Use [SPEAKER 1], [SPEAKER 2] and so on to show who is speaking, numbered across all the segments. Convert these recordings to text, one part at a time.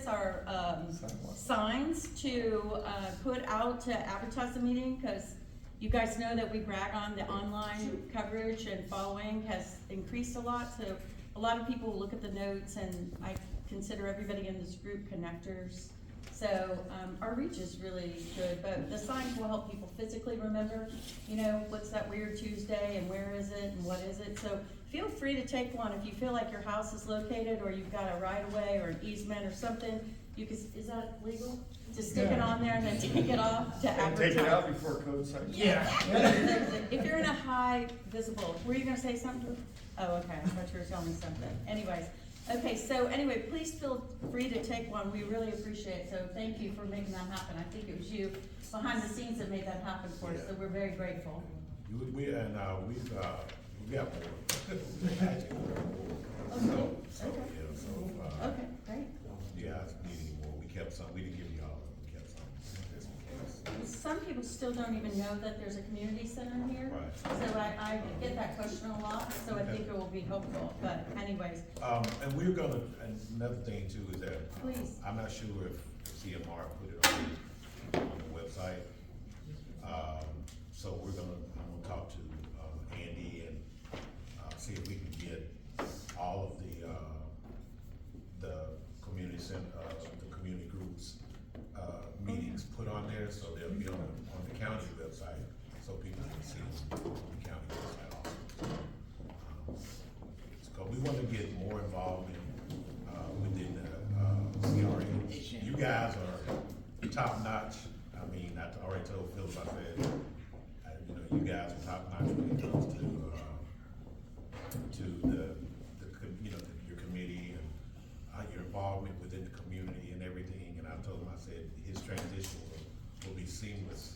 [SPEAKER 1] us our signs to put out to advertise the meeting, because you guys know that we brag on the online coverage and following has increased a lot. So a lot of people look at the notes, and I consider everybody in this group connectors. So our reach is really good, but the signs will help people physically remember, you know, what's that weird Tuesday and where is it and what is it. So feel free to take one if you feel like your house is located or you've got a right of way or an easement or something. You can, is that legal? To stick it on there and then take it off to advertise.
[SPEAKER 2] Take it out before code signs.
[SPEAKER 1] Yeah. If you're in a high visible, were you gonna say something? Oh, okay, I thought you were telling me something. Anyways, okay, so anyway, please feel free to take one. We really appreciate it. So thank you for making that happen. I think it was you behind the scenes that made that happen for us, so we're very grateful.
[SPEAKER 3] We got more.
[SPEAKER 1] Okay, great.
[SPEAKER 3] Yeah, we need more. We kept some. We didn't give you all of them. We kept some just in case.
[SPEAKER 1] Some people still don't even know that there's a community center here.
[SPEAKER 3] Right.
[SPEAKER 1] So I get that question a lot, so I think it will be helpful, but anyways.
[SPEAKER 3] And we're gonna, another thing too is that,
[SPEAKER 1] Please.
[SPEAKER 3] I'm not sure if CMR put it on the website. So I'm gonna talk to, Andy and, see if we can get all of the community center, the community groups, meetings put on there, so they'll be on the county website, so people can see them on the county website also. So we want to get more involved within the CRA. You guys are top notch. I mean, I already told Philip, I said, you know, you guys are top notch when it comes to you know, your committee and your involvement within the community and everything. And I told him, I said, his transition will be seamless,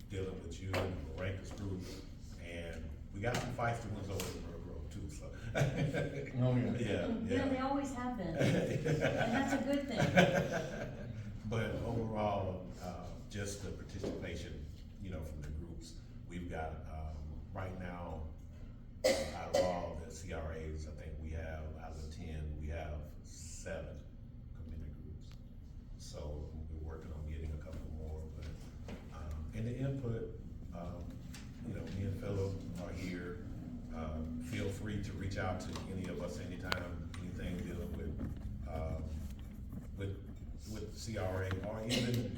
[SPEAKER 3] dealing with you and the Rankers group. And we got some feisty ones over in Burr Grove too, so.
[SPEAKER 2] Oh, yeah.
[SPEAKER 1] Yeah, they always have been, and that's a good thing.
[SPEAKER 3] But overall, just the participation, you know, from the groups, we've got, right now, out of all the CRAs, I think we have, out of 10, we have 7 community groups. So we're working on getting a couple more, but, and the input, you know, me and Philip are here. Feel free to reach out to any of us anytime, anything dealing with CRA or even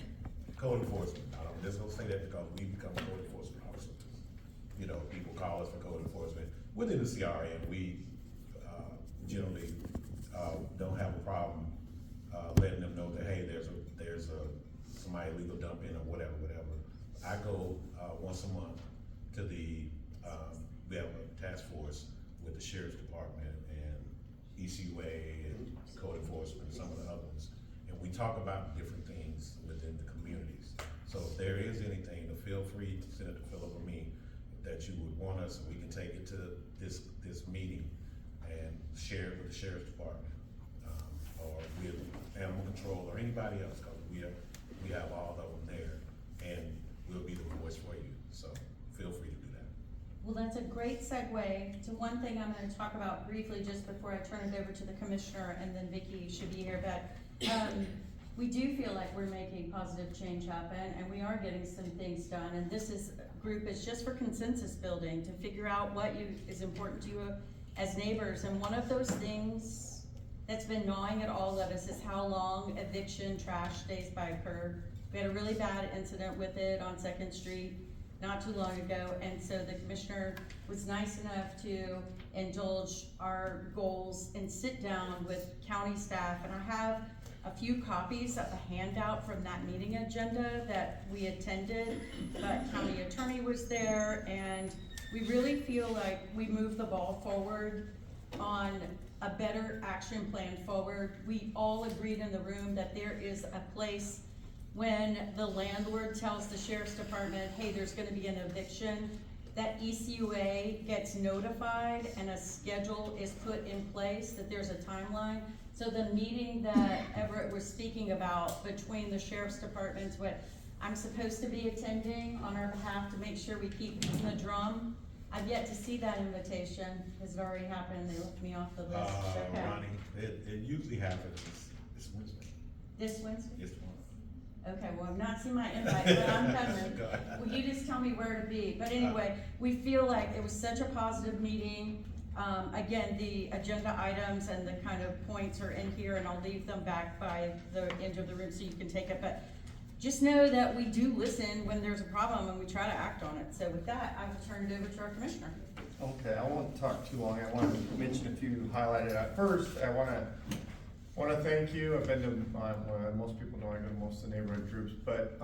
[SPEAKER 3] code enforcement. I'm just gonna say that because we become code enforcement officers. You know, people call us for code enforcement within the CRA, and we generally don't have a problem letting them know that, hey, there's somebody illegal dumping or whatever. I go once a month to the we have a task force with the Sheriff's Department and ECUA and code enforcement and some of the other ones, and we talk about different things within the communities. So if there is anything, feel free to send it to Philip or me that you would want us, and we can take it to this meeting and share it with the Sheriff's Department, or with Animal Control or anybody else, because we have all of them there, and we'll be the voice for you. So feel free to do that.
[SPEAKER 1] Well, that's a great segue to one thing I'm going to talk about briefly just before I turn it over to the commissioner, and then Vicki should be here. But we do feel like we're making positive change happen, and we are getting some things done. And this group is just for consensus building, to figure out what is important to you as neighbors. And one of those things that's been gnawing at all of us is how long eviction trash stays by a curb. We had a really bad incident with it on 2nd Street not too long ago, and so the commissioner was nice enough to indulge our goals and sit down with county staff. And I have a few copies of the handout from that meeting agenda that we attended, but county attorney was there, and we really feel like we moved the ball forward on a better action plan forward. We all agreed in the room that there is a place when the landlord tells the Sheriff's Department, hey, there's gonna be an eviction, that ECUA gets notified and a schedule is put in place, that there's a timeline. So the meeting that Everett was speaking about between the Sheriff's Departments, what I'm supposed to be attending on our behalf to make sure we keep beating the drum, I've yet to see that invitation. Has it already happened? They left me off the list. Okay.
[SPEAKER 3] Ronnie, it usually happens This Wednesday.
[SPEAKER 1] This Wednesday?
[SPEAKER 3] Yes, tomorrow.
[SPEAKER 1] Okay, well, I've not seen my invite, but I'm coming. Will you just tell me where to be? But anyway, we feel like it was such a positive meeting. Again, the agenda items and the kind of points are in here, and I'll leave them back by the end of the room so you can take it. But just know that we do listen when there's a problem and we try to act on it. So with that, I will turn it over to our commissioner.
[SPEAKER 2] Okay, I won't talk too long. I want to mention a few highlighted. First, I want to thank you. I've been to, most people know I go to most of the neighborhood groups, but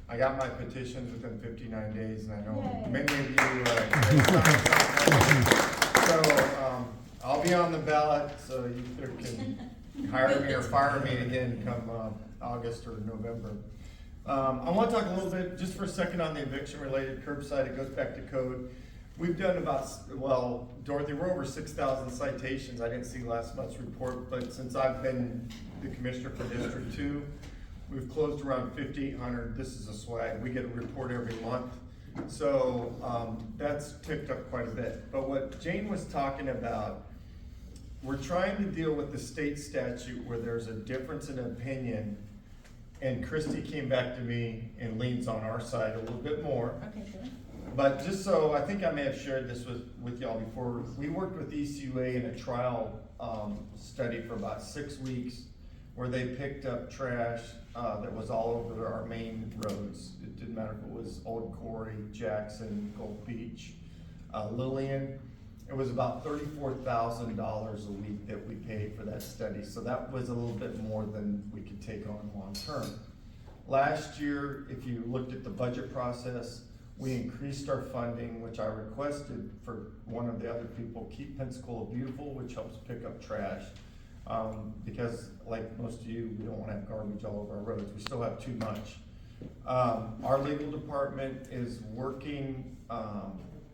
[SPEAKER 2] I got my petitions within 59 days, and I know
[SPEAKER 1] Yay.
[SPEAKER 2] many of you, so I'll be on the ballot, so you either can hire me or fire me again come August or November. I want to talk a little bit, just for a second, on the eviction-related curbside. It goes back to code. We've done about, well, Dorothy, we're over 6,000 citations. I didn't see last month's report, but since I've been the commissioner for District 2, we've closed around 5,800. This is a swag. We get a report every month. So that's ticked up quite a bit. But what Jane was talking about, we're trying to deal with the state statute where there's a difference in opinion, and Christy came back to me and leans on our side a little bit more.
[SPEAKER 1] Okay, good.
[SPEAKER 2] But just so, I think I may have shared this with y'all before, we worked with ECUA in a trial study for about 6 weeks where they picked up trash that was all over our main roads. It didn't matter if it was Old Quarry, Jackson, Gold Beach, Lillian. It was about $34,000 a week that we paid for that study. So that was a little bit more than we could take on long term. Last year, if you looked at the budget process, we increased our funding, which I requested for one of the other people, Keep Pensacola Beautiful, which helps pick up trash. Because like most of you, we don't want to have garbage all over our roads. We still have too much. Our legal department is working,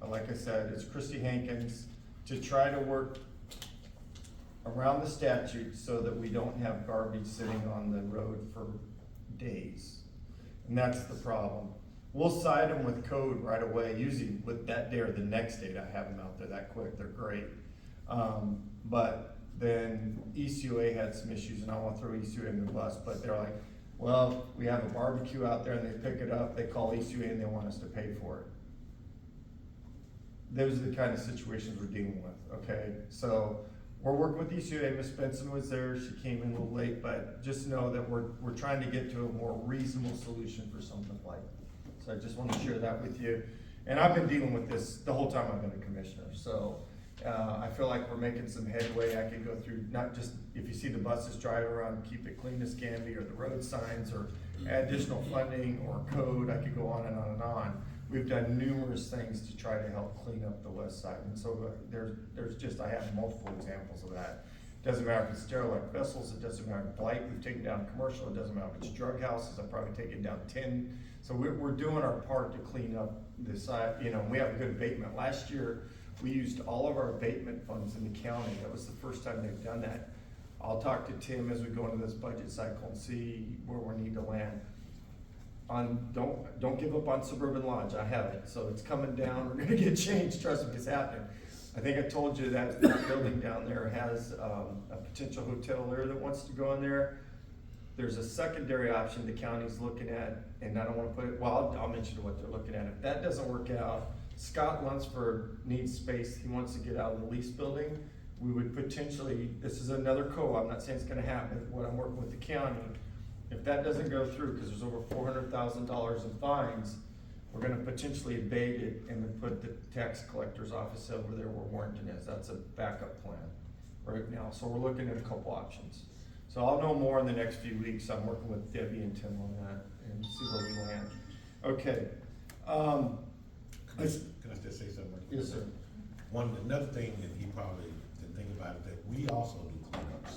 [SPEAKER 2] like I said, it's Christy Hankins, to try to work around the statute so that we don't have garbage sitting on the road for days. And that's the problem. We'll cite them with code right away, usually with that day or the next day. I have them out there that quick, they're great. But then ECUA had some issues, and I won't throw ECUA in the bus, but they're like, well, we have a barbecue out there and they pick it up, they call ECUA and they want us to pay for it. Those are the kind of situations we're dealing with, okay? So we're working with ECUA. Ms. Benson was there, she came in a little late, but just know that we're trying to get to a more reasonable solution for something like that. So I just want to share that with you. And I've been dealing with this the whole time I've been a commissioner. So I feel like we're making some headway. I could go through, not just if you see the buses drive around, keep it clean as can be, or the road signs, or additional funding, or code. I could go on and on and on. We've done numerous things to try to help clean up the west side. And so there's just, I have multiple examples of that. Doesn't matter if it's derelict vessels, it doesn't matter if blight, we've taken down commercial, it doesn't matter if it's drug houses, I've probably taken down 10. So we're doing our part to clean up the side, you know, we have a good abatement. Last year, we used all of our abatement funds in the county. That was the first time they've done that. I'll talk to Tim as we go into this budget cycle and see where we need to land. Don't give up on Suburban Lodge, I have it, so it's coming down, we're gonna get changed, trust me, it's happening. I think I told you that building down there has a potential hotel there that wants to go in there. There's a secondary option the county's looking at, and I don't wanna put it, well, I'll mention what they're looking at. If that doesn't work out, Scott Lunsford needs space, he wants to get out of the lease building. We would potentially, this is another co-op, I'm not saying it's gonna happen, what I'm working with the county. If that doesn't go through, because there's over $400,000 in fines, we're gonna potentially abate it and then put the tax collector's office over there where Warrington is. That's a backup plan right now. So we're looking at a couple options. So I'll know more in the next few weeks. I'm working with Debbie and Tim on that and see where we land. Okay.
[SPEAKER 3] Can I just say something?
[SPEAKER 2] Yes, sir.
[SPEAKER 3] Another thing that he probably didn't think about is that we also do cleanups.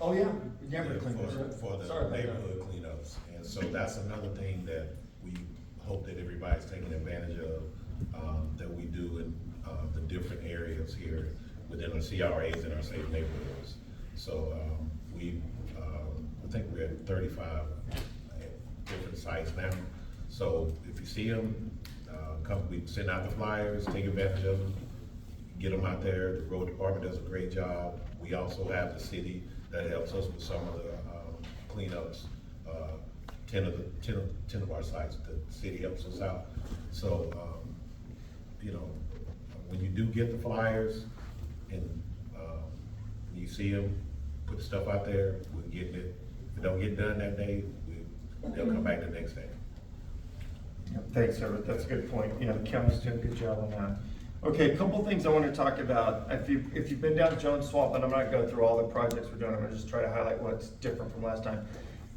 [SPEAKER 2] Oh, yeah, never clean
[SPEAKER 3] For the neighborhood cleanups. And so that's another thing that we hope that everybody's taking advantage of, that we do in the different areas here within our CRAs and our safe neighborhoods. So I think we're at 35 different sites now. So if you see them, we send out the flyers, take advantage of them, get them out there. The road department does a great job. We also have the city that helps us with some of the, cleanups. 10 of our sites, the city helps us out. So, you know, when you do get the flyers and, you see them, put the stuff out there, we're getting it. If it don't get done that day, they'll come back the next day.
[SPEAKER 2] Thanks, Everett, that's a good point. Yeah, the county's doing a good job on that. Okay, a couple things I want to talk about. If you've been down Jones Swamp, and I'm not going to go through all the projects we're doing, I'm gonna just try to highlight what's different from last time.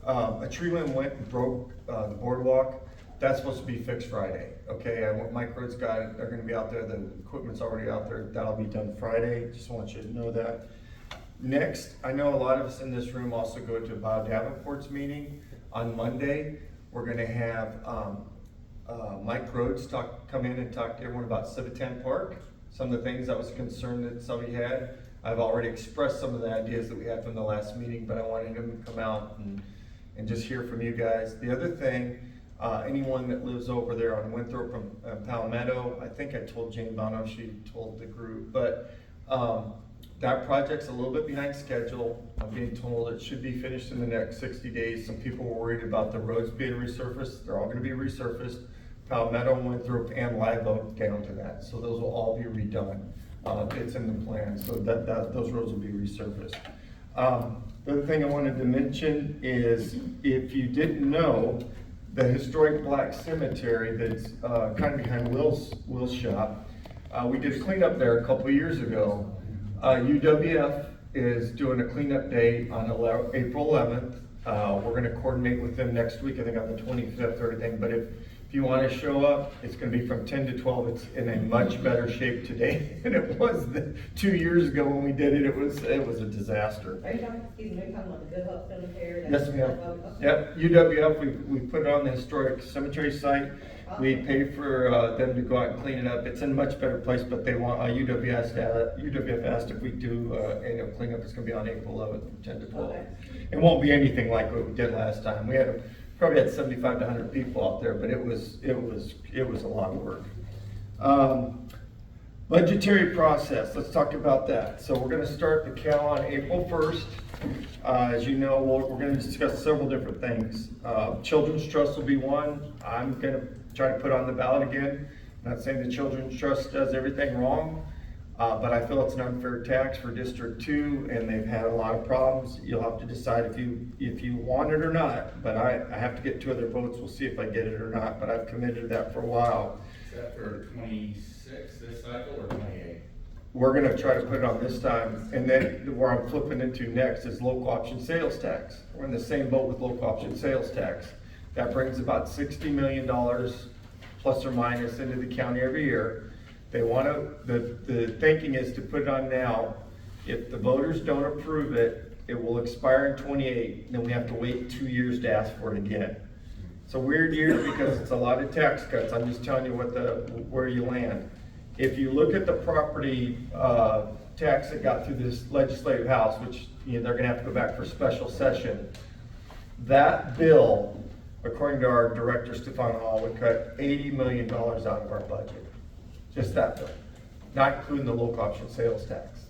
[SPEAKER 2] A tree limb went and broke the boardwalk. That's supposed to be fixed Friday, okay? Mike Road's got it, they're gonna be out there, the equipment's already out there, that'll be done Friday, just want you to know that. Next, I know a lot of us in this room also go to Bob Davenport's meeting on Monday. We're gonna have Mike Rhodes come in and talk to everyone about Civitan Park. Some of the things I was concerned that somebody had. I've already expressed some of the ideas that we had from the last meeting, but I wanted him to come out and just hear from you guys. The other thing, anyone that lives over there on Winthrop from Palmetto, I think I told Jane Bono, she told the group, but that project's a little bit behind schedule. I'm being told it should be finished in the next 60 days. Some people were worried about the roads being resurfaced. They're all gonna be resurfaced. Palmetto, Winthrop, and Live Oak down to that. So those will all be redone. It's in the plan, so those roads will be resurfaced. The other thing I wanted to mention is, if you didn't know, the historic Black Cemetery that's kind of behind Will's shop, we did a cleanup there a couple of years ago. UWF is doing a cleanup day on April 11th. We're gonna coordinate with them next week, I think on the 25th or anything, but if you wanna show up, it's gonna be from 10 to 12. It's in a much better shape today than it was 2 years ago when we did it. It was a disaster.
[SPEAKER 4] Are you talking about the Good Hope Cemetery?
[SPEAKER 2] Yes, ma'am. Yep, UWF, we put it on the historic cemetery site. We pay for them to go out and clean it up. It's in a much better place, but they want, UWF asked if we do annual cleanup. It's gonna be on April 11th from 10 to 12.
[SPEAKER 4] Okay.
[SPEAKER 2] It won't be anything like what we did last time. We probably had 75 to 100 people out there, but it was a lot of work. Budgetary process, let's talk about that. So we're gonna start the cal on April 1st. As you know, we're gonna discuss several different things. Children's Trust will be one. I'm gonna try to put on the ballot again. I'm not saying the Children's Trust does everything wrong, but I feel it's an unfair tax for District 2, and they've had a lot of problems. You'll have to decide if you want it or not, but I have to get 2 other votes. We'll see if I get it or not, but I've committed to that for a while.
[SPEAKER 5] Is that for 26 this cycle or 28?
[SPEAKER 2] We're gonna try to put it on this time, and then where I'm flipping into next is local option sales tax. We're in the same boat with local option sales tax. That brings about $60 million plus or minus into the county every year. They wanna, the thinking is to put it on now. If the voters don't approve it, it will expire in 28, then we have to wait 2 years to ask for it again. It's a weird year because it's a lot of tax cuts. I'm just telling you where you land. If you look at the property tax that got through this legislative house, which they're gonna have to go back for special session, that bill, according to our director, Stefan Hall, would cut $80 million out of our budget. Just that bill, not including the local option sales tax.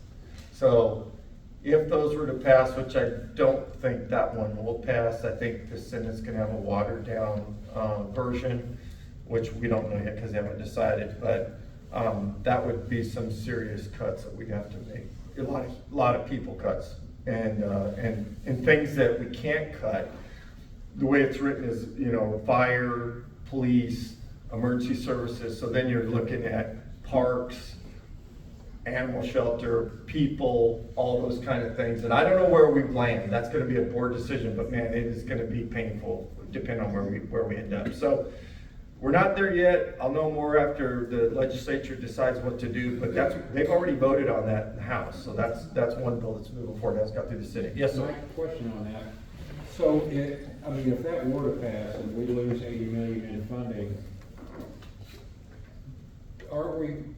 [SPEAKER 2] So if those were to pass, which I don't think that one will pass, I think the Senate's gonna have a watered down version, which we don't know yet because they haven't decided, but that would be some serious cuts that we'd have to make. A lot of people cuts and things that we can't cut. The way it's written is, fire, police, emergency services. So then you're looking at parks, animal shelter, people, all those kind of things. And I don't know where we land. That's gonna be a board decision, but man, it is gonna be painful depending on where we end up. So we're not there yet. I'll know more after the legislature decides what to do, but they've already voted on that in the House. So that's one bill that's moving forward, that's got through the Senate. Yes, sir.
[SPEAKER 6] My question on that. So if that were to pass and we lose $80 million in funding,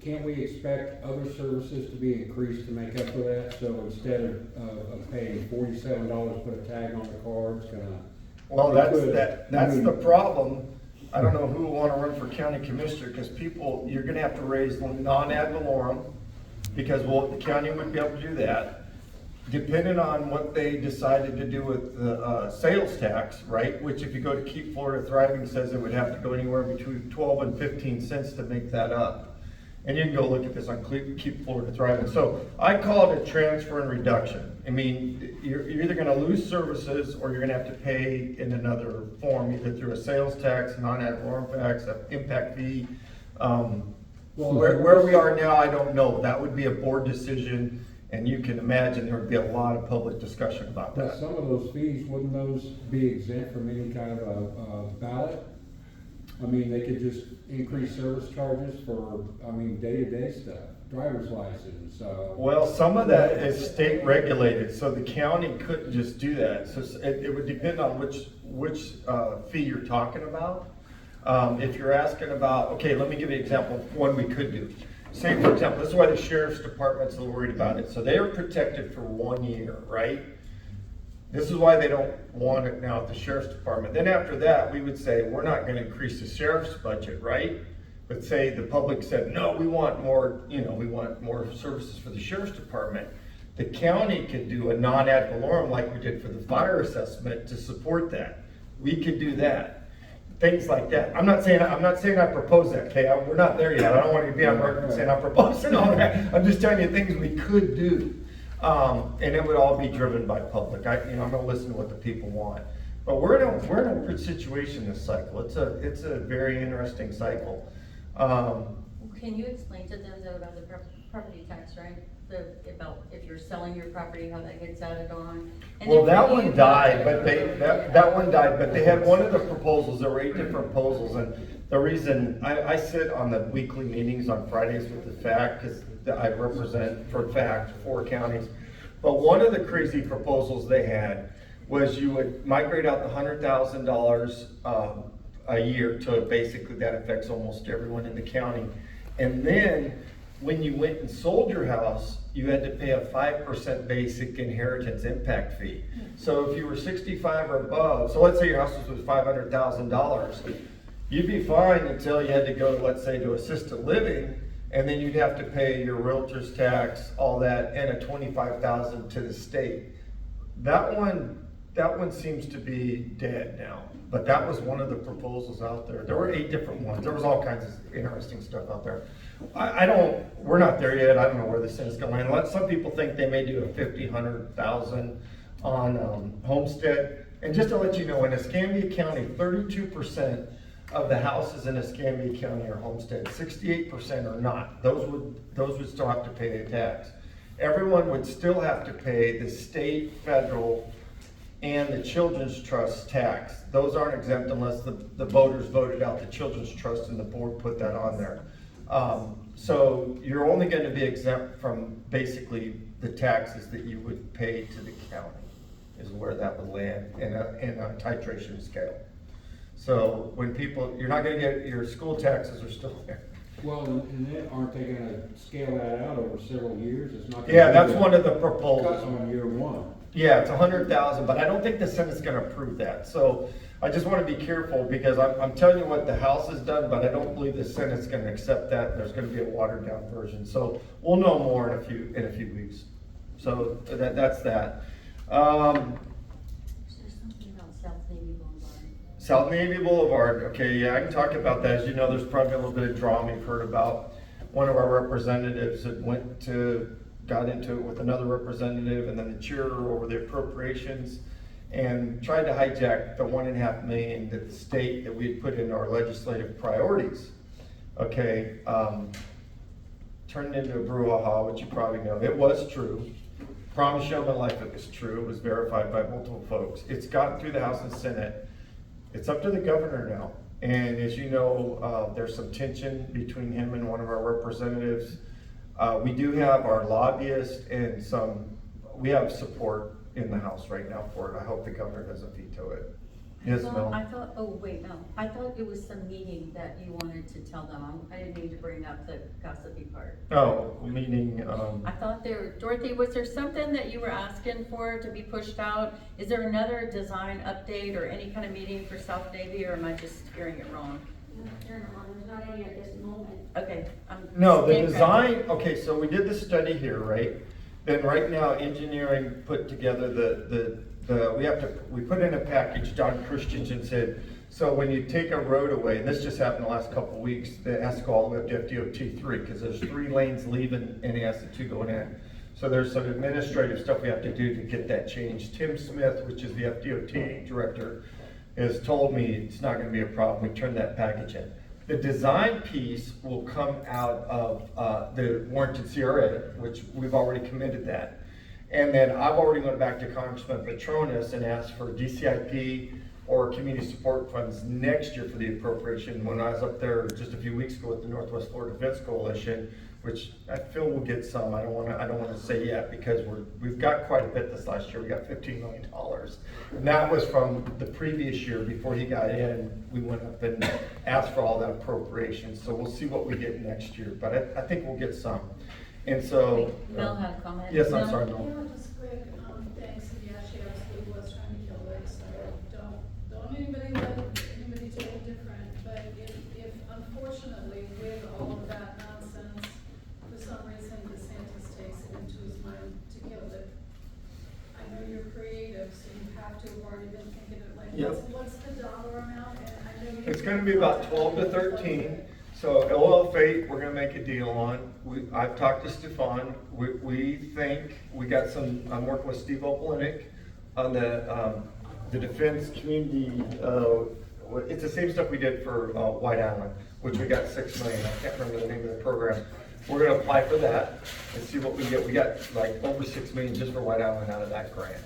[SPEAKER 6] can't we expect other services to be increased to make up for that? So instead of paying $47, put a tag on the car, it's gonna.
[SPEAKER 2] Well, that's the problem. I don't know who will want to run for county commissioner, because you're gonna have to raise non-ad valorem, because the county wouldn't be able to do that. depending on what they decided to do with the, sales tax, right? Which if you go to Keep Florida Thriving, says it would have to go anywhere between 12 and 15 cents to make that up. And you can go look at this on Keep Florida Thriving. So I call it a transfer and reduction. I mean, you're either gonna lose services or you're gonna have to pay in another form, either through a sales tax, non-ad valorem tax, an impact fee. Where we are now, I don't know. That would be a board decision, and you can imagine there would be a lot of public discussion about
[SPEAKER 6] But
[SPEAKER 2] that.
[SPEAKER 6] some of those fees, wouldn't those be exempt from any kind of a ballot? I mean, they could just increase service charges for, day-to-day stuff, driver's license,
[SPEAKER 2] Well, some of that is state regulated, so the county couldn't just do that. So it would depend on which fee you're talking about. If you're asking about, okay, let me give you an example of one we could do. Say, for example, this is why the sheriff's department's a little worried about it. So they are protected for 1 year, right? This is why they don't want it now at the sheriff's department. Then after that, we would say, we're not gonna increase the sheriff's budget, right? But say the public said, no, we want more, we want more services for the sheriff's department. The county could do a non-ad valorem like we did for the fire assessment to support that. We could do that. Things like that. I'm not saying I propose that, okay? We're not there yet. I don't want you to be on record saying I'm proposing all that. I'm just telling you things we could do. And it would all be driven by public. I'm gonna listen to what the people want. But we're in a weird situation this cycle. It's a very interesting cycle.
[SPEAKER 1] Can you explain to them though about the property tax, right? About if you're selling your property, how that gets added on? And
[SPEAKER 2] Well,
[SPEAKER 1] then
[SPEAKER 2] that
[SPEAKER 1] for
[SPEAKER 2] one
[SPEAKER 1] you-
[SPEAKER 2] died, but that one died, but they had one of the proposals, there were 8 different proposals, and the reason, I sit on the weekly meetings on Fridays with the FACT, because I represent for FACT 4 counties. But one of the crazy proposals they had was you would migrate out the $100,000 a year to basically that affects almost everyone in the county. And then when you went and sold your house, you had to pay a 5% basic inheritance impact fee. So if you were 65 or above, so let's say your house was $500,000, you'd be fine until you had to go, let's say, to assisted living, and then you'd have to pay your realtor's tax, all that, and a $25,000 to the state. That one seems to be dead now, but that was one of the proposals out there. There were 8 different ones. There was all kinds of interesting stuff out there. We're not there yet. I don't know where this is going. Some people think they may do a 50, 100,000 on homestead. And just to let you know, in Escambia County, 32% of the houses in Escambia County are homestead. 68% are not. Those would still have to pay a tax. Everyone would still have to pay the state, federal, and the Children's Trust tax. Those aren't exempt unless the voters voted out the Children's Trust and the board put that on there. So you're only going to be exempt from basically the taxes that you would pay to the county is where that would land in a titration scale. So when you're not going to get, your school taxes are still there.
[SPEAKER 6] well, and then aren't they gonna scale that out over several years? It's not.
[SPEAKER 2] Yeah, that's one of the proposals.
[SPEAKER 6] Cut on year one.
[SPEAKER 2] Yeah, it's 100,000, but I don't think the Senate's gonna approve that. So I just wanna be careful because I'm telling you what the House has done, but I don't believe the Senate's gonna accept that. And there's gonna be a watered down version. So we'll know more in a few weeks. So that's that.
[SPEAKER 1] There's something about South Navy Boulevard.
[SPEAKER 2] South Navy Boulevard, okay, yeah, I can talk about that. As you know, there's probably a little bit of drama you've heard about. One of our representatives that got into it with another representative and then the chair over the appropriations and tried to hijack the $1.5 million that the state that we had put in our legislative priorities. Okay, turned into a brouhaha, which you probably know. It was true. Promise you my life it was true. It was verified by multiple folks. It's gotten through the House and Senate. It's up to the governor now. And as you know, there's some tension between him and one of our representatives. We do have our lobbyists and we have support in the House right now for it. I hope the governor doesn't veto it. Yes, Mel?
[SPEAKER 1] I thought it was some meeting that you wanted to tell them. I didn't mean to bring up the gossipy part.
[SPEAKER 2] Oh, meaning,
[SPEAKER 1] I thought Dorothy, was there something that you were asking for to be pushed out? Is there another design update or any kind of meeting for South Navy, or am I just hearing it wrong?
[SPEAKER 7] There's not any at this moment.
[SPEAKER 1] Okay.
[SPEAKER 2] no, the
[SPEAKER 1] staying corrected.
[SPEAKER 2] design, okay, so we did the study here, right? Then right now, engineering put together we put in a package, Don Christensen said, so when you take a road away, and this just happened the last couple of weeks, it has to go all the way up to FDOT 3, because there's 3 lanes leaving and it has the 2 going in. So there's some administrative stuff we have to do to get that changed. Tim Smith, which is the FDOT director, has told me it's not gonna be a problem, we turn that package in. The design piece will come out of the Warrington CRA, which we've already committed that. And then I've already went back to Congressman Petronas and asked for DCIP or community support funds next year for the appropriation. When I was up there just a few weeks ago with the Northwest Florida Defense Coalition, which I feel we'll get some, I don't wanna say yet, because we've got quite a bit this last year, we got $15 million. And that was from the previous year, before he got in, we went up and asked for all that appropriation, so we'll see what we get next year, but I think we'll get some. And so.
[SPEAKER 1] Mel had a comment.
[SPEAKER 2] Yes, I'm
[SPEAKER 1] Mel?
[SPEAKER 2] sorry, Mel.
[SPEAKER 8] Yeah, just quick, thanks, and yeah, she absolutely was trying to kill it, so don't anybody let anybody take it different, but if unfortunately with all of that nonsense, for some reason DeSantis takes it into his mind to kill it. I know you're creative, so you have to have already been thinking of like,
[SPEAKER 2] Yep.
[SPEAKER 8] what's the dollar amount, and I know you.
[SPEAKER 2] It's gonna be about 12 to 13. So oil fate, we're gonna make a deal on. I've talked to Stefan. We think, we got some, I'm working with Steve Opelinick on the defense community, it's the same stuff we did for White Island, which we got $6 million. I can't remember the name of the program. We're gonna apply for that and see what we get. We got like over $6 million just for White Island out of that grant.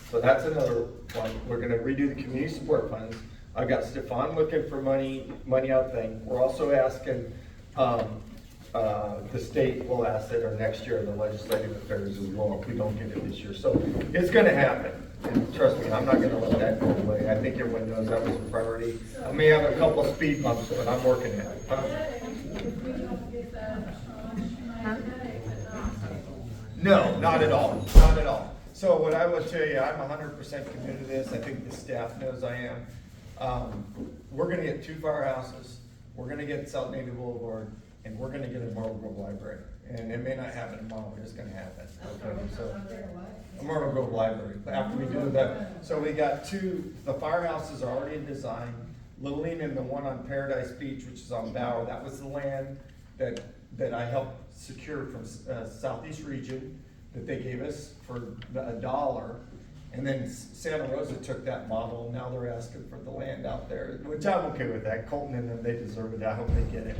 [SPEAKER 2] So that's another one. We're gonna redo the community support funds. I've got Stefan looking for money out thing. We're also asking, the state will ask it, or next year, the legislative affairs as well, if we don't get it this year. So it's gonna happen, and trust me, I'm not gonna let that go away. I think everyone knows that was a priority. I may have a couple of speed bumps, but I'm working it.
[SPEAKER 8] If we don't get that tranche, my headache, but not.
[SPEAKER 2] No, not at all, not at all. So what I will tell you, I'm 100% committed to this. I think the staff knows I am. We're gonna get 2 firehouses, we're gonna get South Navy Boulevard, and we're gonna get a Marble Grove Library. And it may not happen tomorrow, but it's gonna happen. Okay, so, a Marble Grove Library, after we do that. So we got 2, the firehouses are already in design. Lillian and the one on Paradise Beach, which is on Bower, that was the land that I helped secure from Southeast Region, that they gave us for $1. And then Santa Rosa took that model, and now they're asking for the land out there, which I'm okay with that. Colton and them, they deserve it, I hope they get it.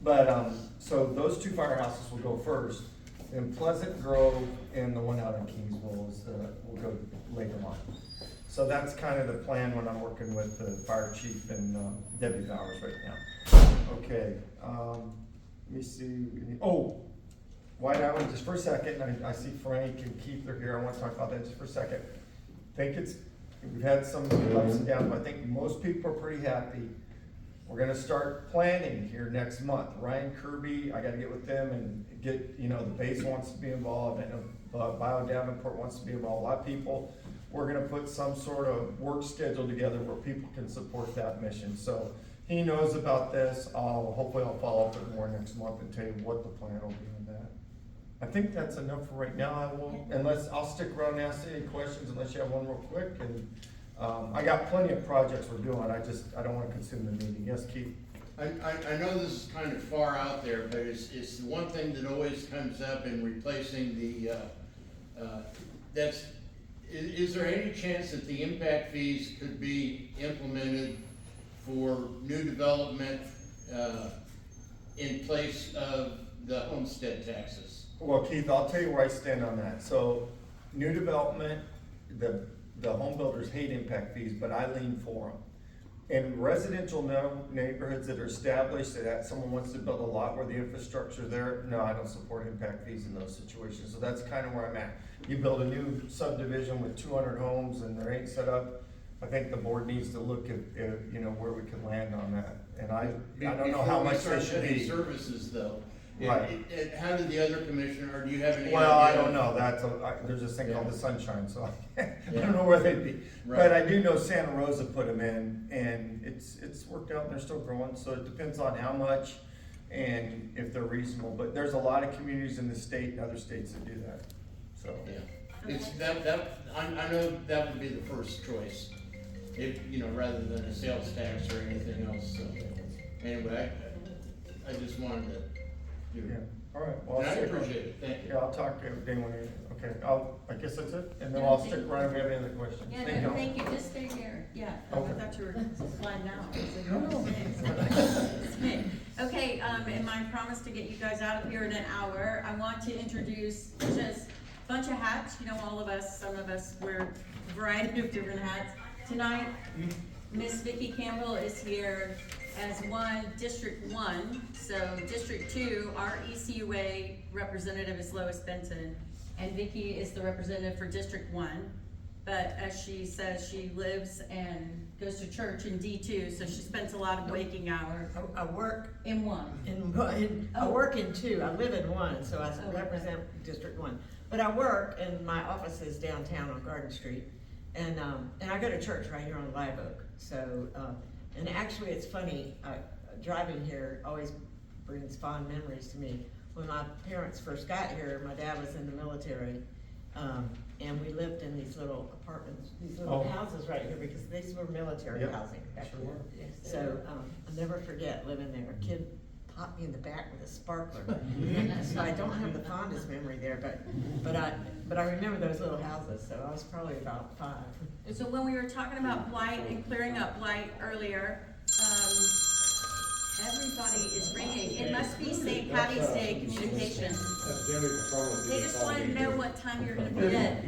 [SPEAKER 2] But, so those 2 firehouses will go first, and Pleasant Grove and the one out in Kingsville will go later on. So that's kind of the plan when I'm working with the fire chief and Debbie Bowers right now. Okay, let me see, White Island, just for a second, I see Frank and Keith are here, I wanna talk about that just for a second. We've had some ups and downs, but I think most people are pretty happy. We're gonna start planning here next month. Ryan Kirby, I gotta get with them and get, the base wants to be involved, I know Bio Davenport wants to be involved, a lot of people. We're gonna put some sort of work schedule together where people can support that mission. So he knows about this, hopefully I'll follow up with more next month and tell you what the plan will be on that. I think that's enough for right now. I'll stick around and ask any questions unless you have one real quick. And I got plenty of projects we're doing. I don't want to consume the meeting. Yes, Keith?
[SPEAKER 9] I know this is kind of far out there, but it's the one thing that always comes up in replacing the, is there any chance that the impact fees could be implemented for new development in place of the homestead taxes?
[SPEAKER 2] Well, Keith, I'll tell you where I stand on that. So, new development, the home builders hate impact fees, but I lean for them. In residential neighborhoods that are established, that someone wants to build a lot where the infrastructure there, no, I don't support impact fees in those situations. So that's kind of where I'm at. You build a new subdivision with 200 homes and there ain't set up, I think the board needs to look at, where we can land on that. And I don't know how much they should be.
[SPEAKER 9] Services though.
[SPEAKER 2] Right.
[SPEAKER 9] How did the other commissioner, or do you have any idea?
[SPEAKER 2] Well, I don't know, there's this thing called the sunshine, so I don't know where they'd be.
[SPEAKER 9] Right.
[SPEAKER 2] But I do know Santa Rosa put them in, and it's worked out, and they're still growing, so it depends on how much and if they're reasonable. But there's a lot of communities in the state and other states that do that. so.
[SPEAKER 9] Yeah, it's, I know that would be the first choice, if, rather than a sales tax or anything else, so. Anyway, I just wanted to do
[SPEAKER 2] Yeah,
[SPEAKER 9] it.
[SPEAKER 2] all right. Well,
[SPEAKER 9] And I
[SPEAKER 2] I'll stick
[SPEAKER 9] appreciate it, thank
[SPEAKER 2] Yeah,
[SPEAKER 9] you.
[SPEAKER 2] I'll talk to everything when you, okay, I guess that's it, and then
[SPEAKER 1] Yeah,
[SPEAKER 2] I'll
[SPEAKER 1] thank
[SPEAKER 2] stick
[SPEAKER 1] you.
[SPEAKER 2] around if we have any other questions.
[SPEAKER 1] Yeah,
[SPEAKER 2] Thank
[SPEAKER 1] no,
[SPEAKER 2] y'all.
[SPEAKER 1] thank you, just stay here, yeah, I
[SPEAKER 2] Okay.
[SPEAKER 1] thought you were flying out.
[SPEAKER 2] No.
[SPEAKER 1] It's me. Okay, in my promise to get you guys out of here in an hour, I want to introduce just a bunch of hats, all of us, some of us wear a variety of different hats. Tonight, Miss Vicki Campbell is here as District 1, so District 2, our ECUA representative is Lois Benton, and Vicki is the representative for District 1. But as she says, she lives and goes to church in D2, so she spends a lot of waking hours
[SPEAKER 4] I work
[SPEAKER 1] in 1.
[SPEAKER 4] I work in 2, I live in 1, so I
[SPEAKER 1] Oh,
[SPEAKER 4] represent District 1. But I work, and my office is downtown on Garden Street, and I go to church right here on Live Oak. So, and actually it's funny, driving here always brings fond memories to me. When my parents first got here, my dad was in the military, and we lived in these little apartments, these little houses right here, because these were military
[SPEAKER 2] Yep.
[SPEAKER 4] housing back
[SPEAKER 2] Sure
[SPEAKER 4] then.
[SPEAKER 2] were.
[SPEAKER 4] So, I'll never forget living there. A kid popped me in the back with a sparkler. So I don't have the fondest memory there, but I remember those little houses, so I was probably about 5.
[SPEAKER 1] So when we were talking about blight and clearing up blight earlier, everybody is ringing. It must be St. Patty's Day communication.
[SPEAKER 6] That's Jimmy Patrolman.
[SPEAKER 1] They just want to know what time you're gonna be at,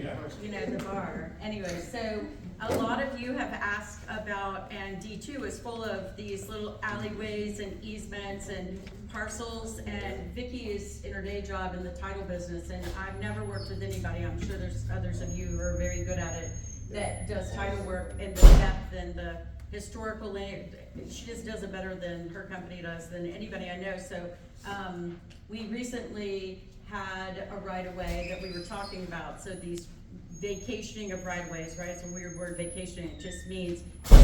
[SPEAKER 1] the bar. Anyway, so a lot of you have asked about, and D2 is full of these little alleyways and easements and parcels, and Vicki is in her day job in the title business, and I've never worked with anybody, I'm sure there's others of you who are very good at it, that does title work in the depth and the historical land. She just does it better than her company does, than anybody I know. So we recently had a right-of-way that we were talking about. So these vacationing of right-of-ways, right? It's a weird word, vacationing. It just means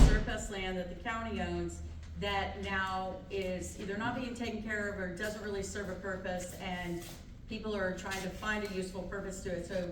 [SPEAKER 1] surplus land that the county owns that now is either not being taken care of or doesn't really serve a purpose, and people are trying to find a useful purpose to it. So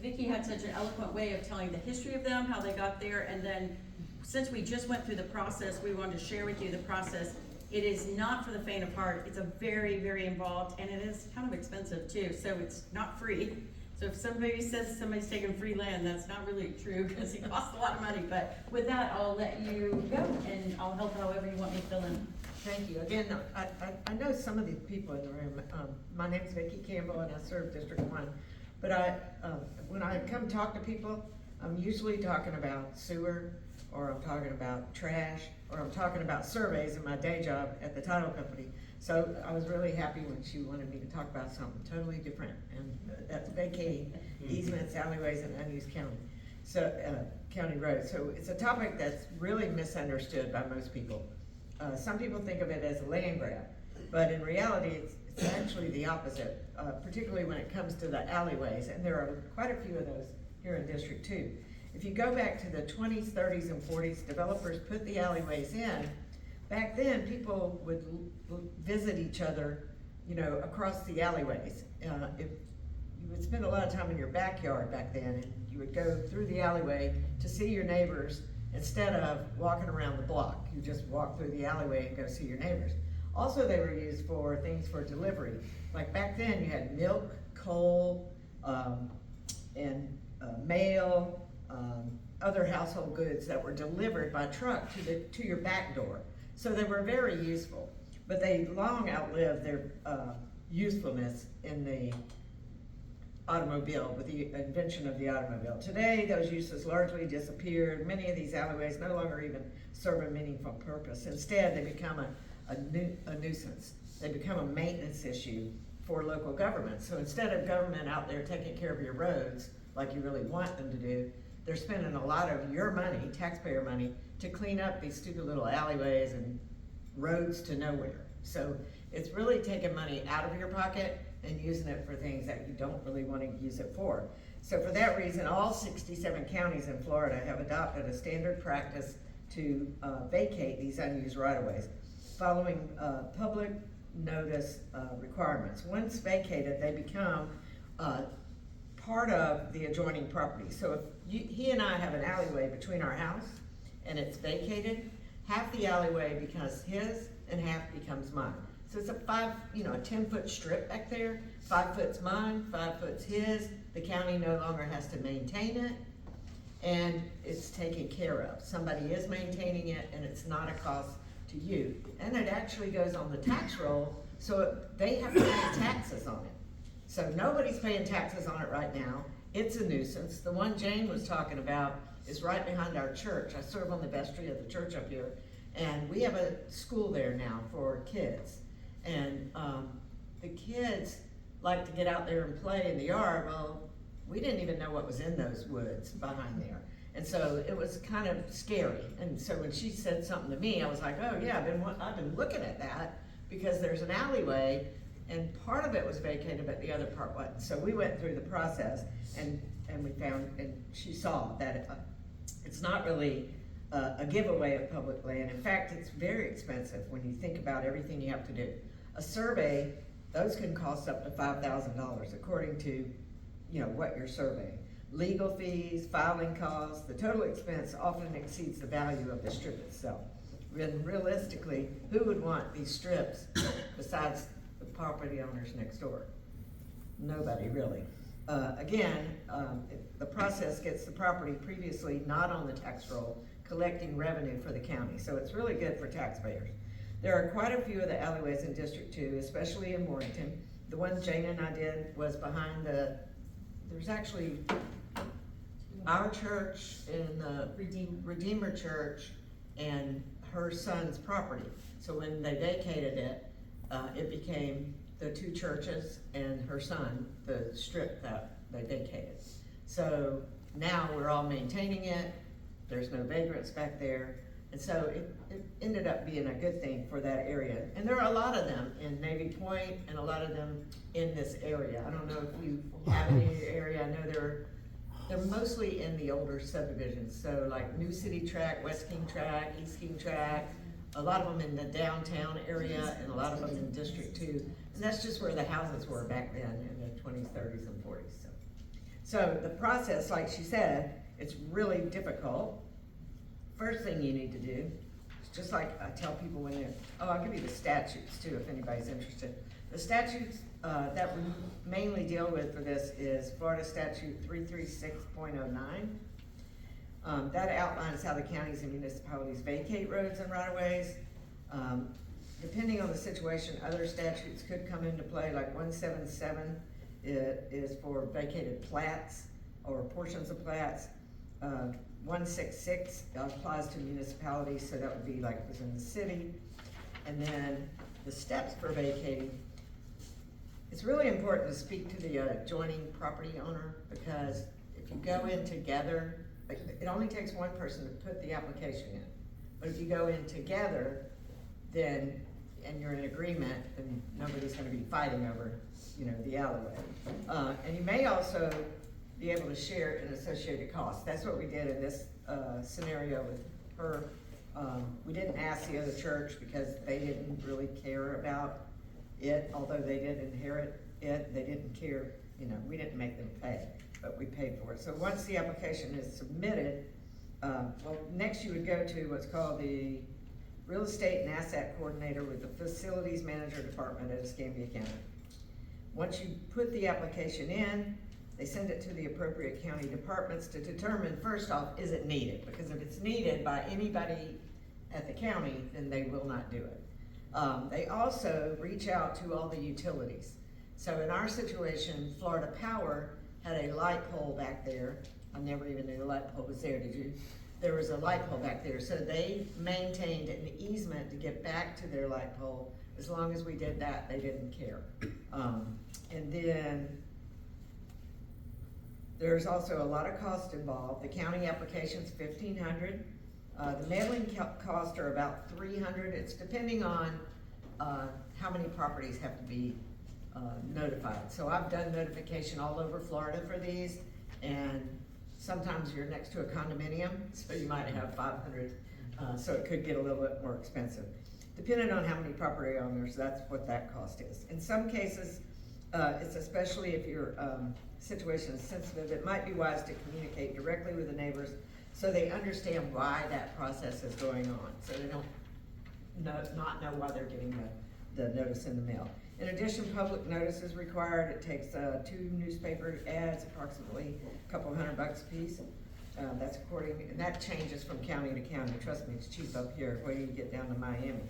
[SPEAKER 1] Vicki had such an eloquent way of telling the history of them, how they got there, and then since we just went through the process, we wanted to share with you the process. It is not for the faint of heart. It's a very, very involved, and it is kind of expensive too, so it's not free. So if somebody says somebody's taking free land, that's not really true, because it costs a lot of money. But with that, I'll let you go, and I'll help however you want me to fill in.
[SPEAKER 4] Thank you. Again, I know some of the people in the room. My name's Vicki Campbell, and I serve District 1. But when I come talk to people, I'm usually talking about sewer, or I'm talking about trash, or I'm talking about surveys in my day job at the title company. So I was really happy when she wanted me to talk about something totally different, and that's vacating easements, alleyways, and unused county roads. So it's a topic that's really misunderstood by most people. Some people think of it as a land grab, but in reality, it's actually the opposite, particularly when it comes to the alleyways, and there are quite a few of those here in District 2. If you go back to the 20s, 30s, and 40s, developers put the alleyways in. Back then, people would visit each other, across the alleyways. You would spend a lot of time in your backyard back then, and you would go through the alleyway to see your neighbors instead of walking around the block. You just walk through the alleyway and go see your neighbors. Also, they were used for things for delivery. Like back then, you had milk, coal, and mail, other household goods that were delivered by truck to your back door. So they were very useful, but they long outlived their usefulness in the automobile, with the invention of the automobile. Today, those uses largely disappeared. Many of these alleyways no longer even serve a meaningful purpose. Instead, they become a nuisance. They become a maintenance issue for local government. So instead of government out there taking care of your roads like you really want them to do, they're spending a lot of your money, taxpayer money, to clean up these stupid little alleyways and roads to nowhere. So it's really taking money out of your pocket and using it for things that you don't really want to use it for. So for that reason, all 67 counties in Florida have adopted a standard practice to vacate these unused right-of-ways, following public notice requirements. Once vacated, they become part of the adjoining property. So if he and I have an alleyway between our house and it's vacated, half the alleyway becomes his and half becomes mine. So it's a 10-foot strip back there, 5 foot's mine, 5 foot's his. The county no longer has to maintain it, and it's taken care of. Somebody is maintaining it, and it's not a cost to you. And it actually goes on the tax roll, so they have to pay taxes on it. So nobody's paying taxes on it right now. It's a nuisance. The one Jane was talking about is right behind our church. I serve on the vestry of the church up here, and we have a school there now for kids. And the kids like to get out there and play in the yard. Well, we didn't even know what was in those woods behind there. And so it was kind of scary. And so when she said something to me, I was like, oh yeah, I've been looking at that, because there's an alleyway and part of it was vacated, but the other part wasn't. So we went through the process and we found, and she saw that it's not really a giveaway of public land. In fact, it's very expensive when you think about everything you have to do. A survey, those can cost up to $5,000 according to, what you're surveying. Legal fees, filing costs, the total expense often exceeds the value of the strip itself. And realistically, who would want these strips besides the property owners next door? Nobody really. The process gets the property previously not on the tax roll, collecting revenue for the county. So it's really good for taxpayers. There are quite a few of the alleyways in District 2, especially in Warrington. The one Jane and I did was behind there's actually our church and the Redeemer Church and her son's property. So when they vacated it, it became the two churches and her son, the strip that they vacated. So now we're all maintaining it. There's no vagrants back there. And so it ended up being a good thing for that area. And there are a lot of them in Navy Point and a lot of them in this area. I don't know if you have any in your area. I know they're mostly in the older subdivisions. So like New City Tract, West King Tract, East King Tract, a lot of them in the downtown area and a lot of them in District 2. And that's just where the houses were back then in the 20s, 30s, and 40s. So the process, like she said, it's really difficult. First thing you need to do, is just like I tell people when I'll give you the statutes too if anybody's interested. The statutes that we mainly deal with for this is Florida Statute 336.09. That outlines how the counties and municipalities vacate roads and right-of-ways. Depending on the situation, other statutes could come into play, like 177 is for vacated plats or portions of plats. 166 applies to municipalities, so that would be like it was in the city. And then the steps for vacating. It's really important to speak to the adjoining property owner, because if you go in together, it only takes one person to put the application in. But if you go in together, then, and you're in agreement, then nobody's gonna be fighting over, the alleyway. And you may also be able to share in associated costs. That's what we did in this scenario with her. We didn't ask the other church because they didn't really care about it, although they did inherit it. They didn't care, we didn't make them pay, but we paid for it. So once the application is submitted, next you would go to what's called the Real Estate and Asset Coordinator with the Facilities Manager Department at Escambia County. Once you put the application in, they send it to the appropriate county departments to determine, first off, is it needed? Because if it's needed by anybody at the county, then they will not do it. They also reach out to all the utilities. So in our situation, Florida Power had a light pole back there. I never even knew the light pole was there, did you? There was a light pole back there. So they maintained an easement to get back to their light pole. As long as we did that, they didn't care. And then there's also a lot of cost involved. The county application's $1,500. The mailing costs are about $300. It's depending on how many properties have to be notified. So I've done notification all over Florida for these, and sometimes you're next to a condominium, so you might have 500, so it could get a little bit more expensive. Depending on how many property owners, that's what that cost is. In some cases, It's especially if your, situation is sensitive, it might be wise to communicate directly with the neighbors so they understand why that process is going on, so they don't not know why they're getting the notice in the mail. In addition, public notice is required. It takes 2 newspaper ads, approximately a couple $100 a piece. That's according, and that changes from county to county. Trust me, it's cheap up here, where you get down to Miami.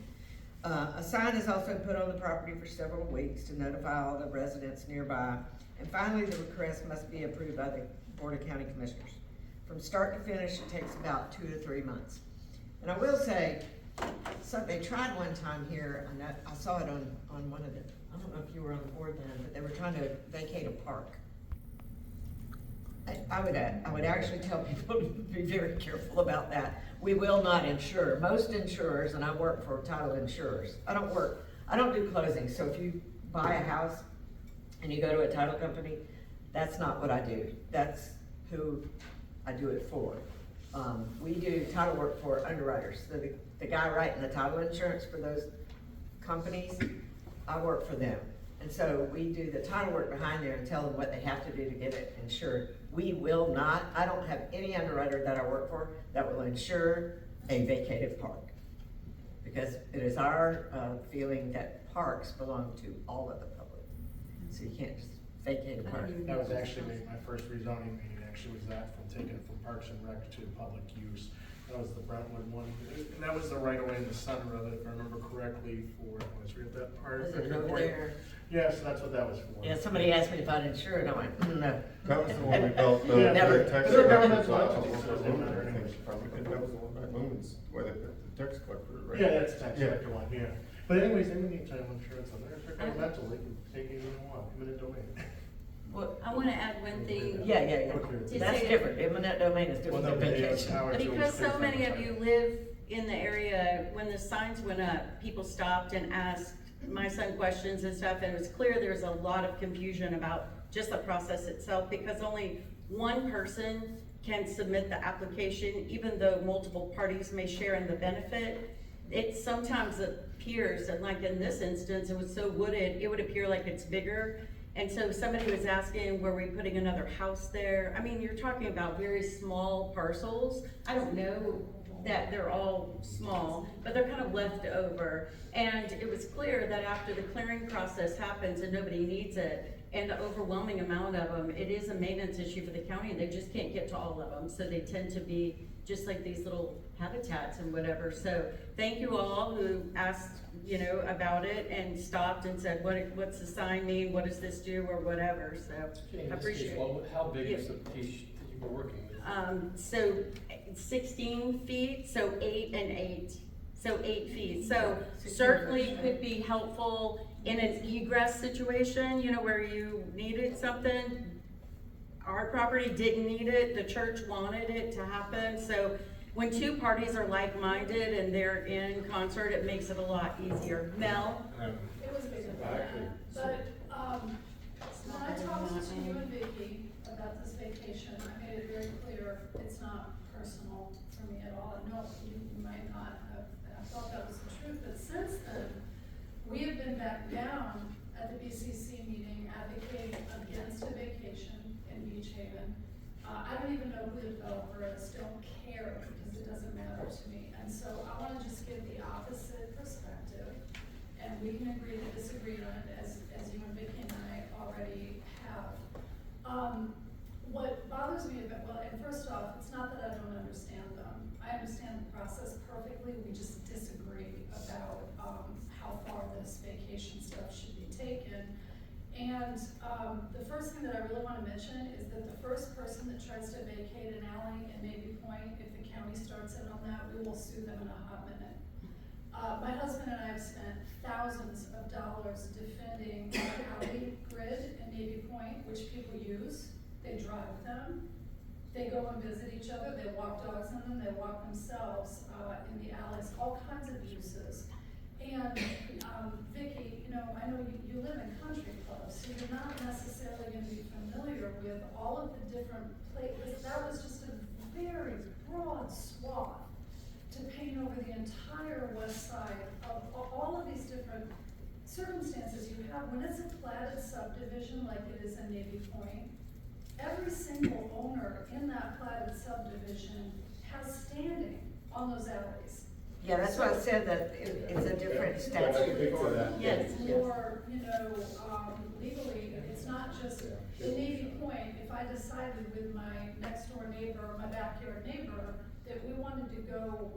[SPEAKER 4] A sign is also put on the property for several weeks to notify all the residents nearby. And finally, the request must be approved by the Board of County Commissioners. From start to finish, it takes about 2 to 3 months. And I will say, so they tried one time here, and I saw it on one of the, I don't know if you were on the board then, but they were trying to vacate a park. I would actually tell people to be very careful about that. We will not insure. Most insurers, and I work for title insurers, I don't do closings, so if you buy a house and you go to a title company, that's not what I do. That's who I do it for. We do title work for underwriters. So the guy writing the title insurance for those companies, I work for them. And so we do the title work behind there and tell them what they have to do to get it insured. We will not, I don't have any underwriter that I work for that will insure a vacated park. Because it is our feeling that parks belong to all of the public. So you can't just vacate a park.
[SPEAKER 10] That was actually my first rezoning meeting, actually was that, from taking it from Parks and Rec to public use. That was the Brentwood one, and that was the right of way in the center of it, if I remember correctly, for, was it that part?
[SPEAKER 4] Is it over there?
[SPEAKER 10] Yeah, so that's what that was for.
[SPEAKER 4] Yeah, somebody asked me if I'd insure it, I went, no.
[SPEAKER 2] That was the one we built,
[SPEAKER 10] Yeah,
[SPEAKER 4] never.
[SPEAKER 2] the tax
[SPEAKER 10] They're
[SPEAKER 2] collector's
[SPEAKER 10] governmental entities,
[SPEAKER 2] office
[SPEAKER 10] so it
[SPEAKER 2] was
[SPEAKER 10] doesn't
[SPEAKER 2] Moon,
[SPEAKER 10] matter
[SPEAKER 2] I think,
[SPEAKER 10] anyways.
[SPEAKER 2] probably, that was the one by Moon's, where they put the tax collector, right?
[SPEAKER 10] Yeah, that's tax
[SPEAKER 2] Yeah.
[SPEAKER 10] collector one, yeah. But anyways, in the meantime, insurance on there, if they're governmental, they can take it when they want, eminent domain.
[SPEAKER 4] Well,
[SPEAKER 1] I wanna add one thing.
[SPEAKER 4] yeah,
[SPEAKER 10] Okay.
[SPEAKER 4] that's
[SPEAKER 1] say-
[SPEAKER 4] different, eminent domain is different
[SPEAKER 10] Well,
[SPEAKER 4] than
[SPEAKER 10] no, yeah,
[SPEAKER 4] vacation.
[SPEAKER 10] power to
[SPEAKER 1] Because so
[SPEAKER 10] increase
[SPEAKER 1] many
[SPEAKER 10] that
[SPEAKER 1] of you
[SPEAKER 10] type.
[SPEAKER 1] live in the area, when the signs went up, people stopped and asked my son questions and stuff, and it was clear there was a lot of confusion about just the process itself, because only one person can submit the application, even though multiple parties may share in the benefit. It sometimes appears, and like in this instance, it was so wooded, it would appear like it's bigger. And so somebody was asking, were we putting another house there? I mean, you're talking about very small parcels. I don't know that they're all small, but they're kind of left over. And it was clear that after the clearing process happens and nobody needs it, and the overwhelming amount of them, it is a maintenance issue for the county, and they just can't get to all of them. So they tend to be just like these little habitats and whatever. So thank you all who asked, you know, about it and stopped and said, what's the sign mean? What does this do, or whatever? So I appreciate it.
[SPEAKER 5] How big
[SPEAKER 1] Yeah.
[SPEAKER 5] is the piece that you were working with?
[SPEAKER 1] So 16 feet, so 8 and 8, so 8 feet. So certainly could be helpful in an egress situation, you know, where you needed something. Our property didn't need it, the church wanted it to happen. So when two parties are like-minded and they're in concert, it makes it a lot easier. Mel?
[SPEAKER 8] It was bigger than that, but, when I talked to you and Vicki about this vacation, I made it very clear, it's not personal for me at all. I know you might not have, I thought that was the truth, but since then, we have been back down at the BCC meeting advocating against a vacation in Beach Haven. I don't even know who the developer is, don't care, because it doesn't matter to me. And so I wanna just give the opposite perspective, and we can agree to disagree on it, as you and Vicki and I already have. What bothers me about, well, and first off, it's not that I don't understand them. I understand the process perfectly, we just disagree about, how far this vacation stuff should be taken. And, the first thing that I really wanna mention is that the first person that tries to vacate an alley in Navy Point, if the county starts in on that, we will sue them in a hot minute. My husband and I have spent thousands of dollars defending the alley grid in Navy Point, which people use. They drive them, they go and visit each other, they walk dogs in them, they walk themselves in the alleys, all kinds of uses. And Vicki, you know, I know you live in country clubs, so you're not necessarily going to be familiar with all of the different places. That was just a very broad swath to paint over the entire west side of all of these different circumstances you have, when it's a platted subdivision like it is in Navy Point, every single owner in that platted subdivision has standing on those alleys.
[SPEAKER 4] Yeah, that's why I said that it's a different
[SPEAKER 3] I can
[SPEAKER 4] statute.
[SPEAKER 3] speak for that.
[SPEAKER 4] Yes,
[SPEAKER 8] It's
[SPEAKER 4] yes.
[SPEAKER 8] more, legally, it's not just, in Navy Point, if I decided with my next door neighbor, or my backyard neighbor, that we wanted to go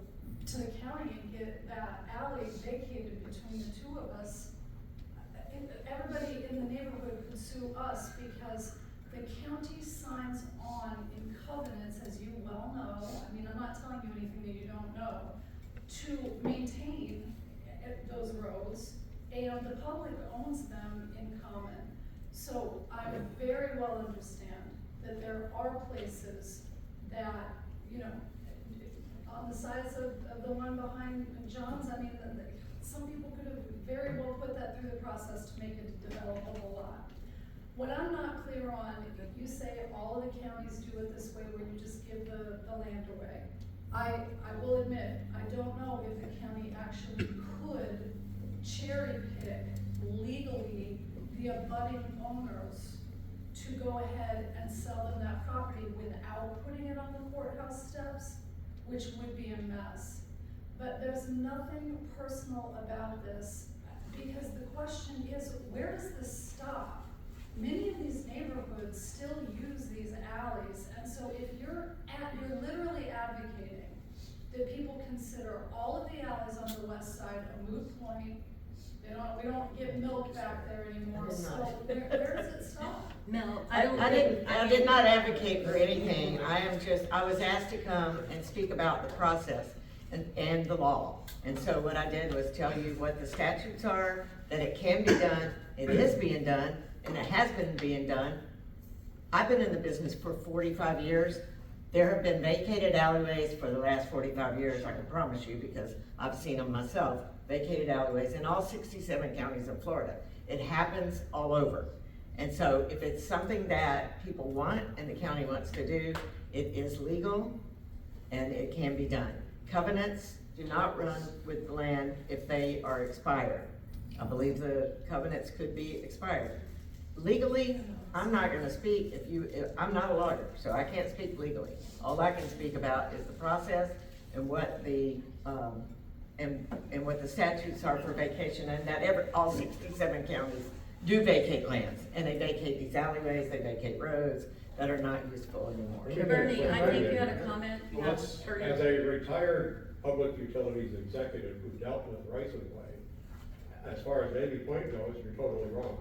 [SPEAKER 8] to the county and get that alley vacated between the two of us, everybody in the neighborhood could sue us because the county signs on in covenants, as you well know, I mean, I'm not telling you anything that you don't know, to maintain those roads, and the public owns them in common. So I very well understand that there are places that, on the sides of the one behind John's, I mean, some people could have very well put that through the process to make it a developable lot. What I'm not clear on, you say all of the counties do it this way, where you just give the land away. I will admit, I don't know if the county actually could cherry pick legally the abutting owners to go ahead and sell them that property without putting it on the courthouse steps, which would be a mess. But there's nothing personal about this, because the question is, where does this stop? Many of these neighborhoods still use these alleys, and so if you're literally advocating that people consider all of the alleys on the west side a moot point, we don't get milk back there anymore, so where does it stop?
[SPEAKER 7] Mel,
[SPEAKER 4] I did not advocate for anything. I was asked to come and speak about the process and the law. And so what I did was tell you what the statutes are, that it can be done, it is being done, and it has been being done. I've been in the business for 45 years. There have been vacated alleyways for the last 45 years, I can promise you, because I've seen them myself, vacated alleyways in all 67 counties of Florida. It happens all over. And so if it's something that people want and the county wants to do, it is legal and it can be done. Covenants do not run with the land if they are expired. I believe the covenants could be expired. Legally, I'm not gonna speak I'm not a lawyer, so I can't speak legally. All I can speak about is the process and what the, and what the statutes are for vacation, and that all 67 counties do vacate lands, and they vacate these alleyways, they vacate roads that are not useful anymore.
[SPEAKER 7] Bernie, I think you had a comment.
[SPEAKER 11] Well, as a retired public utilities executive who dealt with rights of way, as far as Navy Point goes, you're totally wrong.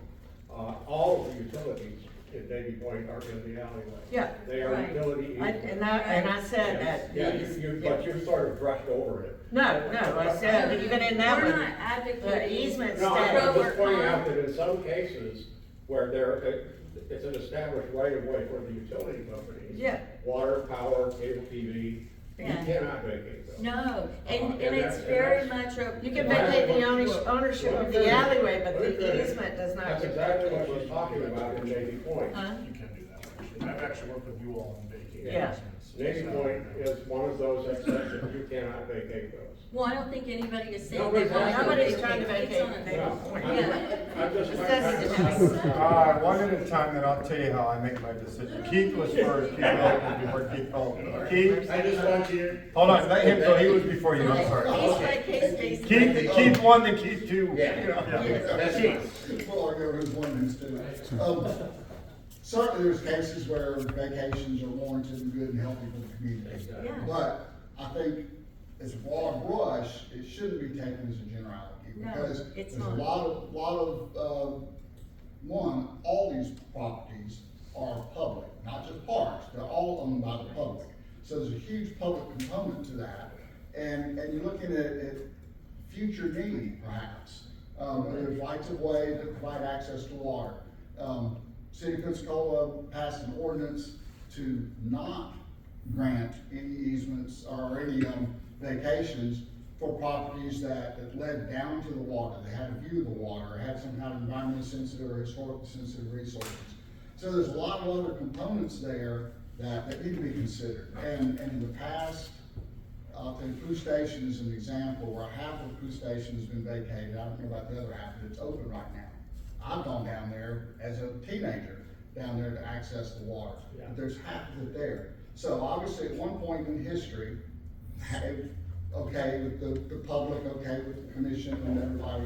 [SPEAKER 11] All of the utilities in Navy Point are in the alleyway.
[SPEAKER 4] Yeah.
[SPEAKER 11] They are
[SPEAKER 7] Right.
[SPEAKER 11] utility easements.
[SPEAKER 4] And I said that.
[SPEAKER 11] Yeah, but you sort of brushed over it.
[SPEAKER 4] No, I said, that even in that
[SPEAKER 7] We're
[SPEAKER 4] one,
[SPEAKER 7] not advocating.
[SPEAKER 4] the easement
[SPEAKER 11] No, I'm
[SPEAKER 4] statute.
[SPEAKER 11] just pointing out that in some cases where it's an established right of way for the utility companies.
[SPEAKER 4] Yeah.
[SPEAKER 11] Water, power, cable TV, you
[SPEAKER 7] Yeah.
[SPEAKER 11] cannot vacate those.
[SPEAKER 7] No, and
[SPEAKER 11] And
[SPEAKER 7] it's
[SPEAKER 11] that's-
[SPEAKER 7] very much a.
[SPEAKER 4] You can vacate the ownership of the alleyway, but the easement does not.
[SPEAKER 11] That's
[SPEAKER 4] get
[SPEAKER 11] exactly what
[SPEAKER 4] vacated.
[SPEAKER 11] she's talking about in Navy Point.
[SPEAKER 7] Huh?
[SPEAKER 10] You can do that, actually. I've actually worked with you all on vacating
[SPEAKER 4] Yeah.
[SPEAKER 10] easements.
[SPEAKER 11] Navy Point is one of those exceptions, you cannot vacate those.
[SPEAKER 7] Well, I don't think anybody is saying
[SPEAKER 11] Nobody's
[SPEAKER 7] they want to.
[SPEAKER 4] Nobody's trying to
[SPEAKER 7] It's
[SPEAKER 4] vacate
[SPEAKER 7] on a-
[SPEAKER 4] Navy
[SPEAKER 11] No,
[SPEAKER 4] Point.
[SPEAKER 7] Yeah.
[SPEAKER 11] I'm just.
[SPEAKER 4] It says it's a
[SPEAKER 2] One at a time, then I'll tell you how I make my decision. Keith was first, Keith Holton before Keith Holton. Keith,
[SPEAKER 9] I just want you,
[SPEAKER 2] hold on, let him go, he was before you, I'm sorry.
[SPEAKER 7] Case by case basis.
[SPEAKER 2] Keith one, then Keith two.
[SPEAKER 9] Yeah.
[SPEAKER 2] You know, yeah.
[SPEAKER 9] that's
[SPEAKER 2] Keith.
[SPEAKER 12] Well, I'll go with one instead. Certainly there's cases where vacations are warranted and good and healthy for the community.
[SPEAKER 7] Yeah.
[SPEAKER 12] But I think as a broad brush, it shouldn't be taken as a generality.
[SPEAKER 7] No,
[SPEAKER 12] Because
[SPEAKER 7] it's
[SPEAKER 12] there's a
[SPEAKER 7] not.
[SPEAKER 12] lot of, all these properties are public, not just parks, they're all owned by the public. So there's a huge public component to that. And you're looking at future need perhaps. There's rights of way that provide access to water. City of Pensacola passed an ordinance to not grant any easements or any vacations for properties that led down to the water. They had a view of the water, or had some kind of environmentally sensitive or historically sensitive resources. So there's a lot of other components there that need to be considered. And in the past, I the police station is an example where half of the police station has been vacated. I don't know about the other half, but it's open right now. I've gone down there as a teenager, down there to access the water.
[SPEAKER 11] Yeah.
[SPEAKER 12] But there's half of it there. So obviously at one point in history, it was okay with the public, okay with the commission and everybody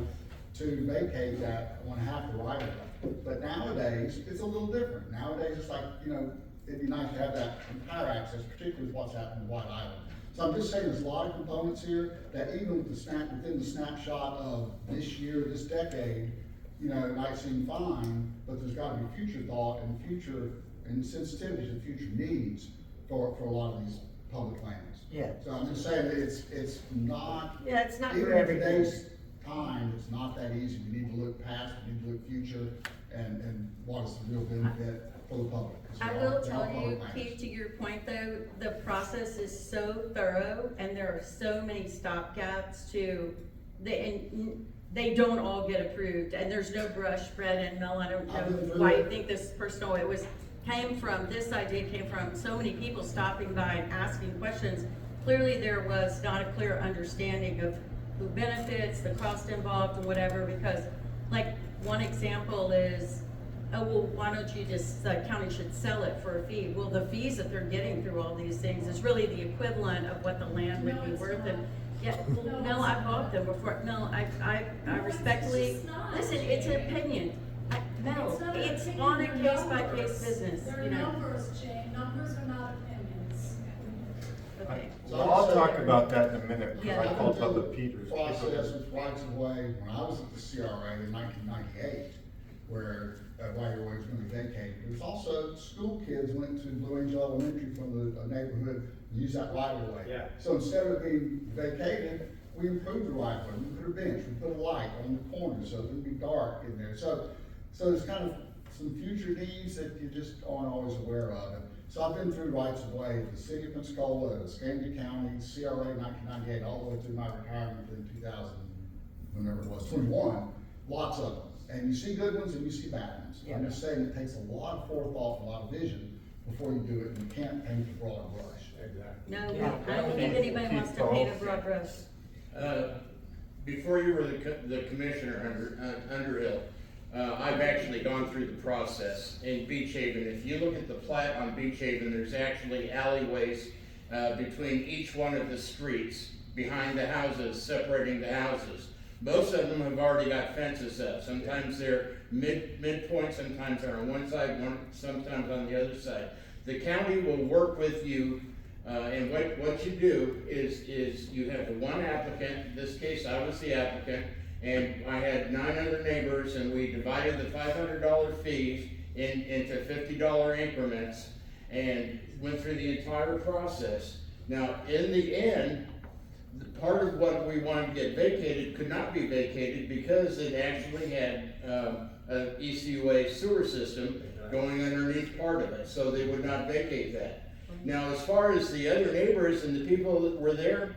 [SPEAKER 12] to vacate that one half the right of way. But nowadays, it's a little different. Nowadays, it's like, you know, it'd be nice to have that entire access, particularly with what's happening in White Island. So I'm just saying there's a lot of components here that even with within the snapshot of this year, this decade, you know, it might seem fine, but there's gotta be future thought and future, and sensitivities and future needs for a lot of these public lands.
[SPEAKER 4] Yeah.
[SPEAKER 12] So I'm just saying that it's not.
[SPEAKER 4] Yeah, it's not for
[SPEAKER 12] even in
[SPEAKER 4] everything.
[SPEAKER 12] today's time, it's not that easy. We need to look past, we need to look future, and what is the real benefit for the public. 'Cause
[SPEAKER 7] I
[SPEAKER 12] they
[SPEAKER 7] will
[SPEAKER 12] are
[SPEAKER 7] tell you,
[SPEAKER 12] public lands.
[SPEAKER 7] Keith, to your point though, the process is so thorough and there are so many stopgaps to, they don't all get approved and there's no brush spread and no, I don't
[SPEAKER 12] I've been
[SPEAKER 7] know
[SPEAKER 12] through
[SPEAKER 7] why you
[SPEAKER 12] it.
[SPEAKER 7] think this is personal. This idea came from so many people stopping by and asking questions. Clearly there was not a clear understanding of who benefits, the cost involved and whatever, because like one example is, oh, well, why don't you just, the county should sell it for a fee. Well, the fees that they're getting through all these things is really the equivalent of what the land would
[SPEAKER 8] No,
[SPEAKER 7] be
[SPEAKER 8] it's
[SPEAKER 7] worth.
[SPEAKER 8] not.
[SPEAKER 7] And yeah, well,
[SPEAKER 8] No,
[SPEAKER 7] no, I
[SPEAKER 8] it's
[SPEAKER 7] bought
[SPEAKER 8] not.
[SPEAKER 7] them before. No, I
[SPEAKER 8] No,
[SPEAKER 7] respectfully,
[SPEAKER 8] it's not.
[SPEAKER 7] listen, it's an opinion. No,
[SPEAKER 8] It's not an
[SPEAKER 7] it's
[SPEAKER 8] opinion,
[SPEAKER 7] on a
[SPEAKER 8] they're
[SPEAKER 7] case by case
[SPEAKER 8] numbers.
[SPEAKER 7] business,
[SPEAKER 8] They're
[SPEAKER 7] you know.
[SPEAKER 8] numbers, Jane, numbers are not opinions.
[SPEAKER 7] Okay.
[SPEAKER 2] So I'll talk about that in a minute, because I
[SPEAKER 7] Yeah.
[SPEAKER 2] called Public Peters.
[SPEAKER 12] Process with rights of way, when I was at the CRA in 1998, where right of way was gonna be vacated. There was also school kids went to Blue Angel Elementary from the neighborhood and used that right of way.
[SPEAKER 11] Yeah.
[SPEAKER 12] So instead of it being vacated, we improved the right of way. We put a bench, we put a light on the corner so it would be dark in there. So there's kind of some future needs that you just aren't always aware of. And so I've been through rights of way, the city of Pensacola, Escambia County, CRA 1998, all the way through my retirement in 2000, whenever it was, 21, lots of them. And you see good ones and you see bad ones. I'm just saying it takes a lot of forethought, a lot of vision before you do it, and you can't paint a broad brush.
[SPEAKER 11] Exactly.
[SPEAKER 7] No,
[SPEAKER 4] Yeah.
[SPEAKER 7] I don't think anybody wants to paint a broad brush.
[SPEAKER 9] Before you were the commissioner, Underhill, I've actually gone through the process in Beach Haven. If you look at the plat on Beach Haven, there's actually alleyways between each one of the streets, behind the houses, separating the houses. Most of them have already got fences up. Sometimes they're midpoint, sometimes they're on one side, sometimes on the other side. The county will work with you, and what you do is you have the one applicant. In this case, I was the applicant, and I had 9 other neighbors, and we divided the $500 fees into $50 increments, and went through the entire process. Now, in the end, part of what we wanted to get vacated could not be vacated because it actually had an ECUA sewer system going underneath part of it, so they would not vacate that. Now, as far as the other neighbors and the people that were there,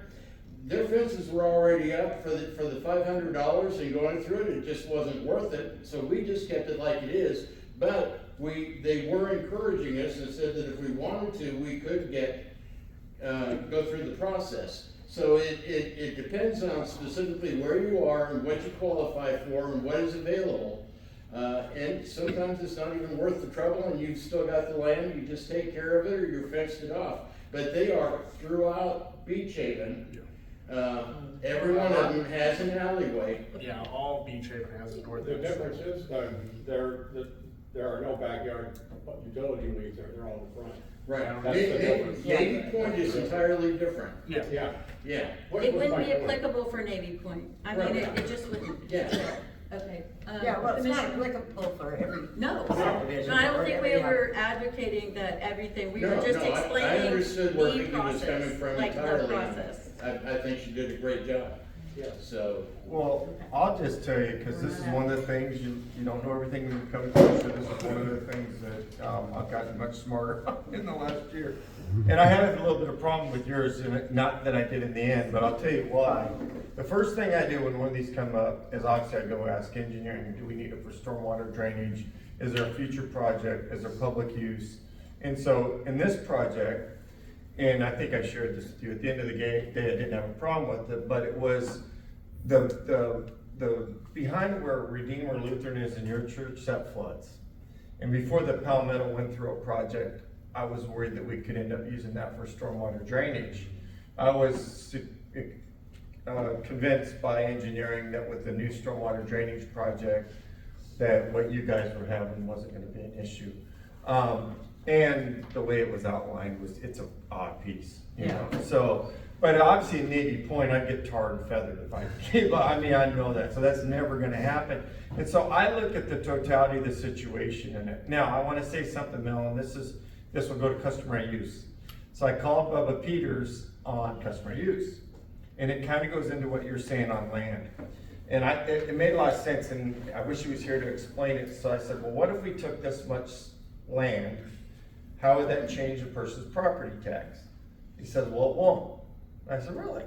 [SPEAKER 9] their fences were already up for the $500, and going through it just wasn't worth it, so we just kept it like it is. But they were encouraging us and said that if we wanted to, we could go through the process. So it depends on specifically where you are and what you qualify for and what is available. And sometimes it's not even worth the trouble, and you've still got the land, you just take care of it or you're fenced it off. But they are throughout Beach Haven. Every one of them has an alleyway.
[SPEAKER 10] Yeah, all Beach Haven has an
[SPEAKER 11] The
[SPEAKER 10] ordinance.
[SPEAKER 11] difference is, there are no backyard utility leads, they're all in front.
[SPEAKER 9] Right.
[SPEAKER 11] That's the difference.
[SPEAKER 9] Navy Point is entirely different.
[SPEAKER 10] Yeah.
[SPEAKER 11] Yeah.
[SPEAKER 9] Yeah.
[SPEAKER 11] What
[SPEAKER 7] It
[SPEAKER 11] was
[SPEAKER 7] wouldn't
[SPEAKER 11] my
[SPEAKER 7] be
[SPEAKER 11] point?
[SPEAKER 7] applicable for Navy Point. I mean, it just wouldn't.
[SPEAKER 9] Yeah.
[SPEAKER 7] Okay.
[SPEAKER 4] Yeah, well, it's not
[SPEAKER 7] Commissioner-
[SPEAKER 4] applicable for every.
[SPEAKER 7] No,
[SPEAKER 4] subdivision
[SPEAKER 7] I don't
[SPEAKER 4] or
[SPEAKER 7] think we
[SPEAKER 4] every
[SPEAKER 7] were advocating that everything, we were
[SPEAKER 9] No,
[SPEAKER 7] just
[SPEAKER 9] no, I
[SPEAKER 7] explaining
[SPEAKER 9] understood where
[SPEAKER 7] the
[SPEAKER 9] Vicki was coming
[SPEAKER 7] process,
[SPEAKER 9] from
[SPEAKER 7] like the
[SPEAKER 9] entirely.
[SPEAKER 7] process.
[SPEAKER 9] I think she did a great job.
[SPEAKER 11] Yeah.
[SPEAKER 9] So,
[SPEAKER 2] Well, I'll just tell you, because this is one of the things, you don't know everything when you come closer. This is one of the things that I've gotten much smarter in the last year. And I had a little bit of problem with yours, and not that I did in the end, but I'll tell you why. The first thing I do when one of these come up is obviously I go ask engineering, do we need it for stormwater drainage? Is there a future project? Is there public use? And so in this project, And I think I shared this with you, at the end of the day, I didn't have a problem with it, but it was the behind where Redeemer Lutheran is in your church, that floods. And before the Palmetto went through a project, I was worried that we could end up using that for stormwater drainage. I was convinced by engineering that with the new stormwater drainage project, that what you guys were having wasn't gonna be an issue. And the way it was outlined was, it's an odd piece, you know, so, but obviously in Navy Point, I'd get tarred and feathered if I gave up. I mean, I know that, so that's never gonna happen. And so I look at the totality of the situation in it. Now, I wanna say something, Mel, and this will go to customer use. So I called Bubba Peters on customer use, and it kinda goes into what you're saying on land. And it made a lot of sense, and I wish he was here to explain it, so I said, well, what if we took this much land? How would that change a person's property tax? He said, well, it won't. I said, really?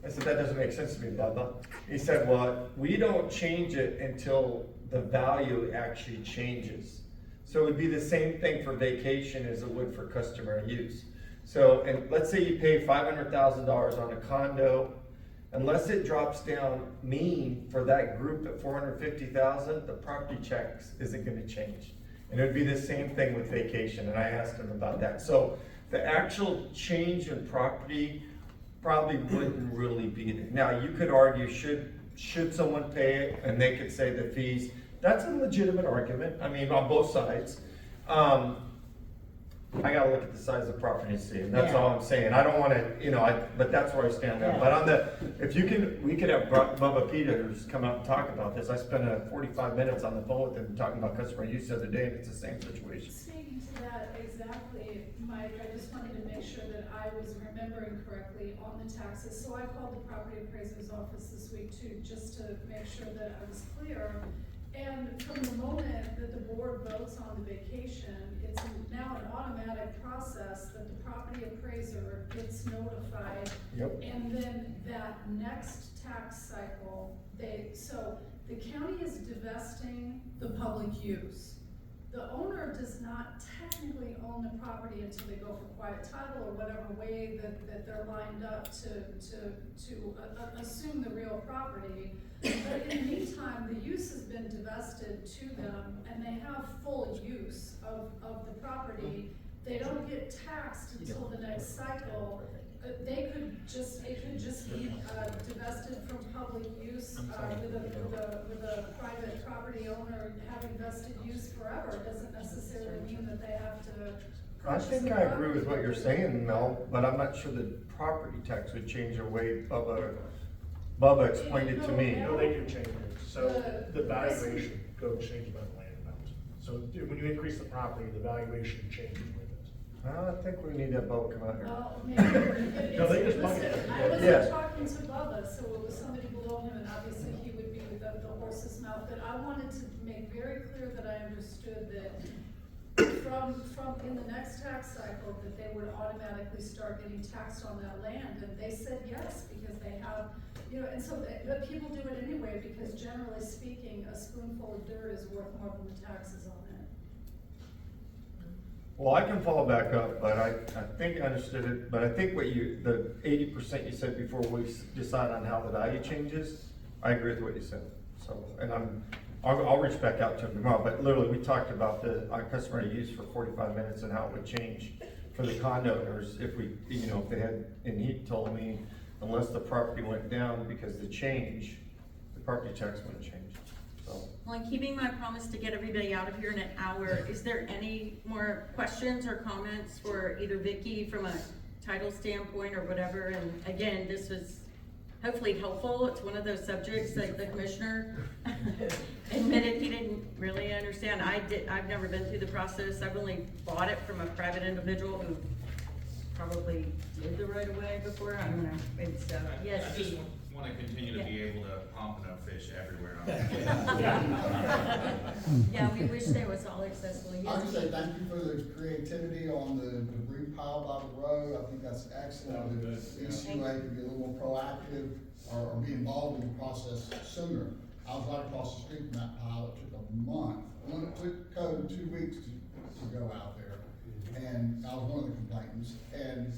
[SPEAKER 2] I said, that doesn't make sense to me, Bubba. He said, well, we don't change it until the value actually changes. So it would be the same thing for vacation as it would for customer use. So, and let's say you pay $500,000 on a condo, unless it drops down mean for that group at $450,000, the property tax isn't gonna change. And it would be the same thing with vacation, and I asked him about that. So the actual change in property probably wouldn't really be there. Now, you could argue, should someone pay it, and they could say the fees. That's a legitimate argument, I mean, on both sides. I gotta look at the size of the property and see, and that's all I'm saying. I don't wanna, but that's where I stand now. But on we could have Bubba Peters come out and talk about this. I spent 45 minutes on the phone with him talking about customer use the other day, and it's the same situation.
[SPEAKER 8] Speaking to that exactly, Mike, I just wanted to make sure that I was remembering correctly on the taxes. So I called the property appraiser's office this week too, just to make sure that I was clear. And from the moment that the board votes on the vacation, it's now an automatic process that the property appraiser gets notified.
[SPEAKER 2] Yep.
[SPEAKER 8] And then that next tax cycle, so the county is divesting the public use. The owner does not technically own the property until they go for quiet title or whatever way that they're lined up to assume the real property. But in the meantime, the use has been divested to them and they have full use of the property. They don't get taxed until the next cycle. It could just be divested from public use with a private property owner having vested use forever. It doesn't necessarily mean that they have to
[SPEAKER 2] I
[SPEAKER 8] purchase
[SPEAKER 2] think
[SPEAKER 8] the
[SPEAKER 2] I agree with
[SPEAKER 8] property.
[SPEAKER 2] what you're saying, Mel, but I'm not sure the property tax would change the way Bubba explained it to me.
[SPEAKER 10] No, they do change it, so the valuation goes changed by the land amount. So when you increase the property, the valuation changes with it.
[SPEAKER 2] I think we need that Bubba come out here.
[SPEAKER 8] Well, maybe.
[SPEAKER 10] No, they just buy
[SPEAKER 8] Listen,
[SPEAKER 10] it.
[SPEAKER 8] I
[SPEAKER 2] Yeah.
[SPEAKER 8] wasn't talking to Bubba, so it was somebody below him, and obviously he would be the horse's mouth, but I wanted to make very clear that I understood that from in the next tax cycle, that they would automatically start getting taxed on that land, and they said yes, because they have, and so, but people do it anyway, because generally speaking, a spoonful of dirt is worth more than the taxes on it.
[SPEAKER 2] Well, I can follow back up, but I think I understood it, but I think the 80% you said before we decide on how the value changes, I agree with what you said. So, and I'll reach back out to him tomorrow, but literally, we talked about our customer use for 45 minutes and how it would change for the condo owners if if they had, and he told me, unless the property went down because the property tax wouldn't change, so.
[SPEAKER 7] Well, in keeping my promise to get everybody out of here in an hour, is there any more questions or comments for either Vicki from a title standpoint or whatever? And again, this was hopefully helpful. It's one of those subjects that the commissioner admitted he didn't really understand. I've never been through the process. I've only bought it from a private individual who probably did the right of way before. I don't know. It's, yes,
[SPEAKER 5] I just
[SPEAKER 7] Steve.
[SPEAKER 5] want to continue to be able to pump enough fish everywhere.
[SPEAKER 7] Yeah, we wish there was all accessible.
[SPEAKER 12] I
[SPEAKER 7] Yes,
[SPEAKER 12] can say
[SPEAKER 7] Steve.
[SPEAKER 12] thank you for the creativity on the debris pile by the road. I think that's excellent. The ECUA can be a little more proactive or be involved in the process sooner. I was right across the street from that pile. It took a month. When it took code 2 weeks to go out there. And I was one of the complainants. And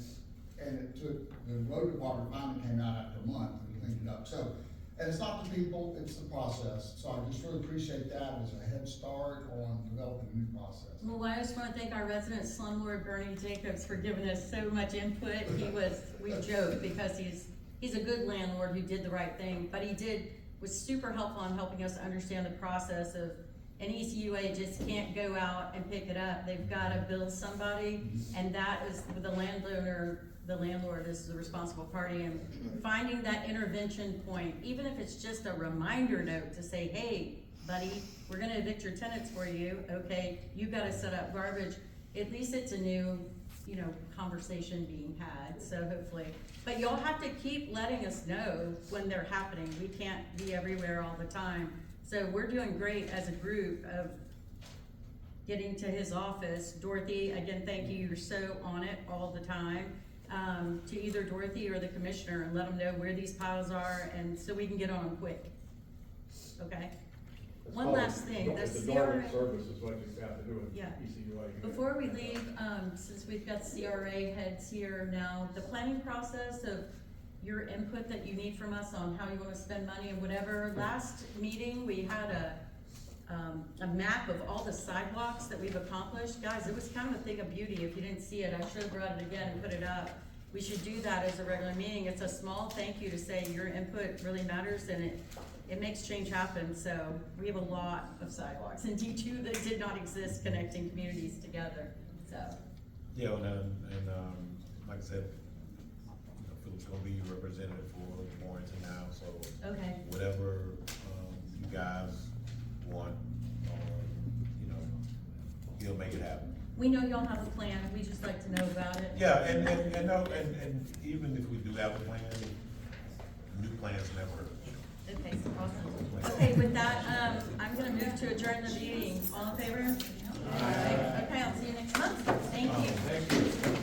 [SPEAKER 12] and it took, the road department finally came out after a month and cleaned it up. So, and it's not the people, it's the process. So I just really appreciate that as a head start on developing a new process.
[SPEAKER 7] Well, I just wanna thank our resident slumlord Bernie Jacobs for giving us so much input. We joke because he's a good landlord who did the right thing, but was super helpful in helping us understand the process of an ECUA just can't go out and pick it up. They've gotta bill somebody, and that is the landowner, the landlord is the responsible party, and finding that intervention point, even if it's just a reminder note to say, hey, buddy, we're gonna evict your tenants for you, okay, you gotta set up garbage. At least it's a new, conversation being had, so hopefully. But y'all have to keep letting us know when they're happening. We can't be everywhere all the time. So we're doing great as a group of getting to his office. Dorothy, again, thank you, you're so on it all the time. To either Dorothy or the commissioner, and let them know where these piles are, and so we can get on them quick. Okay? One last thing,
[SPEAKER 11] It's
[SPEAKER 7] the
[SPEAKER 11] a dormant
[SPEAKER 7] CRA,
[SPEAKER 11] service is what you've got to do with
[SPEAKER 7] Yeah.
[SPEAKER 11] ECUA.
[SPEAKER 7] before we leave, since we've got CRA heads here now, the planning process of your input that you need from us on how you wanna spend money and whatever. Last meeting, we had a map of all the sidewalks that we've accomplished. Guys, it was kind of a thing of beauty. If you didn't see it, I should have brought it again and put it up. We should do that as a regular meeting. It's a small thank you to say your input really matters, and it makes change happen. So we have a lot of sidewalks in D2 that did not exist, connecting communities together, so.
[SPEAKER 3] Yeah, and like I said, Philip's gonna be your representative for Warrington now, so.
[SPEAKER 7] Okay.
[SPEAKER 3] Whatever, you guys want, he'll make it happen.
[SPEAKER 7] We know y'all have a plan, we just like to know about it.
[SPEAKER 3] Yeah, and even if we do have a plan, new plans never hurt.
[SPEAKER 7] Okay, awesome. Okay, with that, I'm gonna move to adjourn the meeting. All in favor? Okay, I'll see you next month. Thank you.
[SPEAKER 3] Thank you.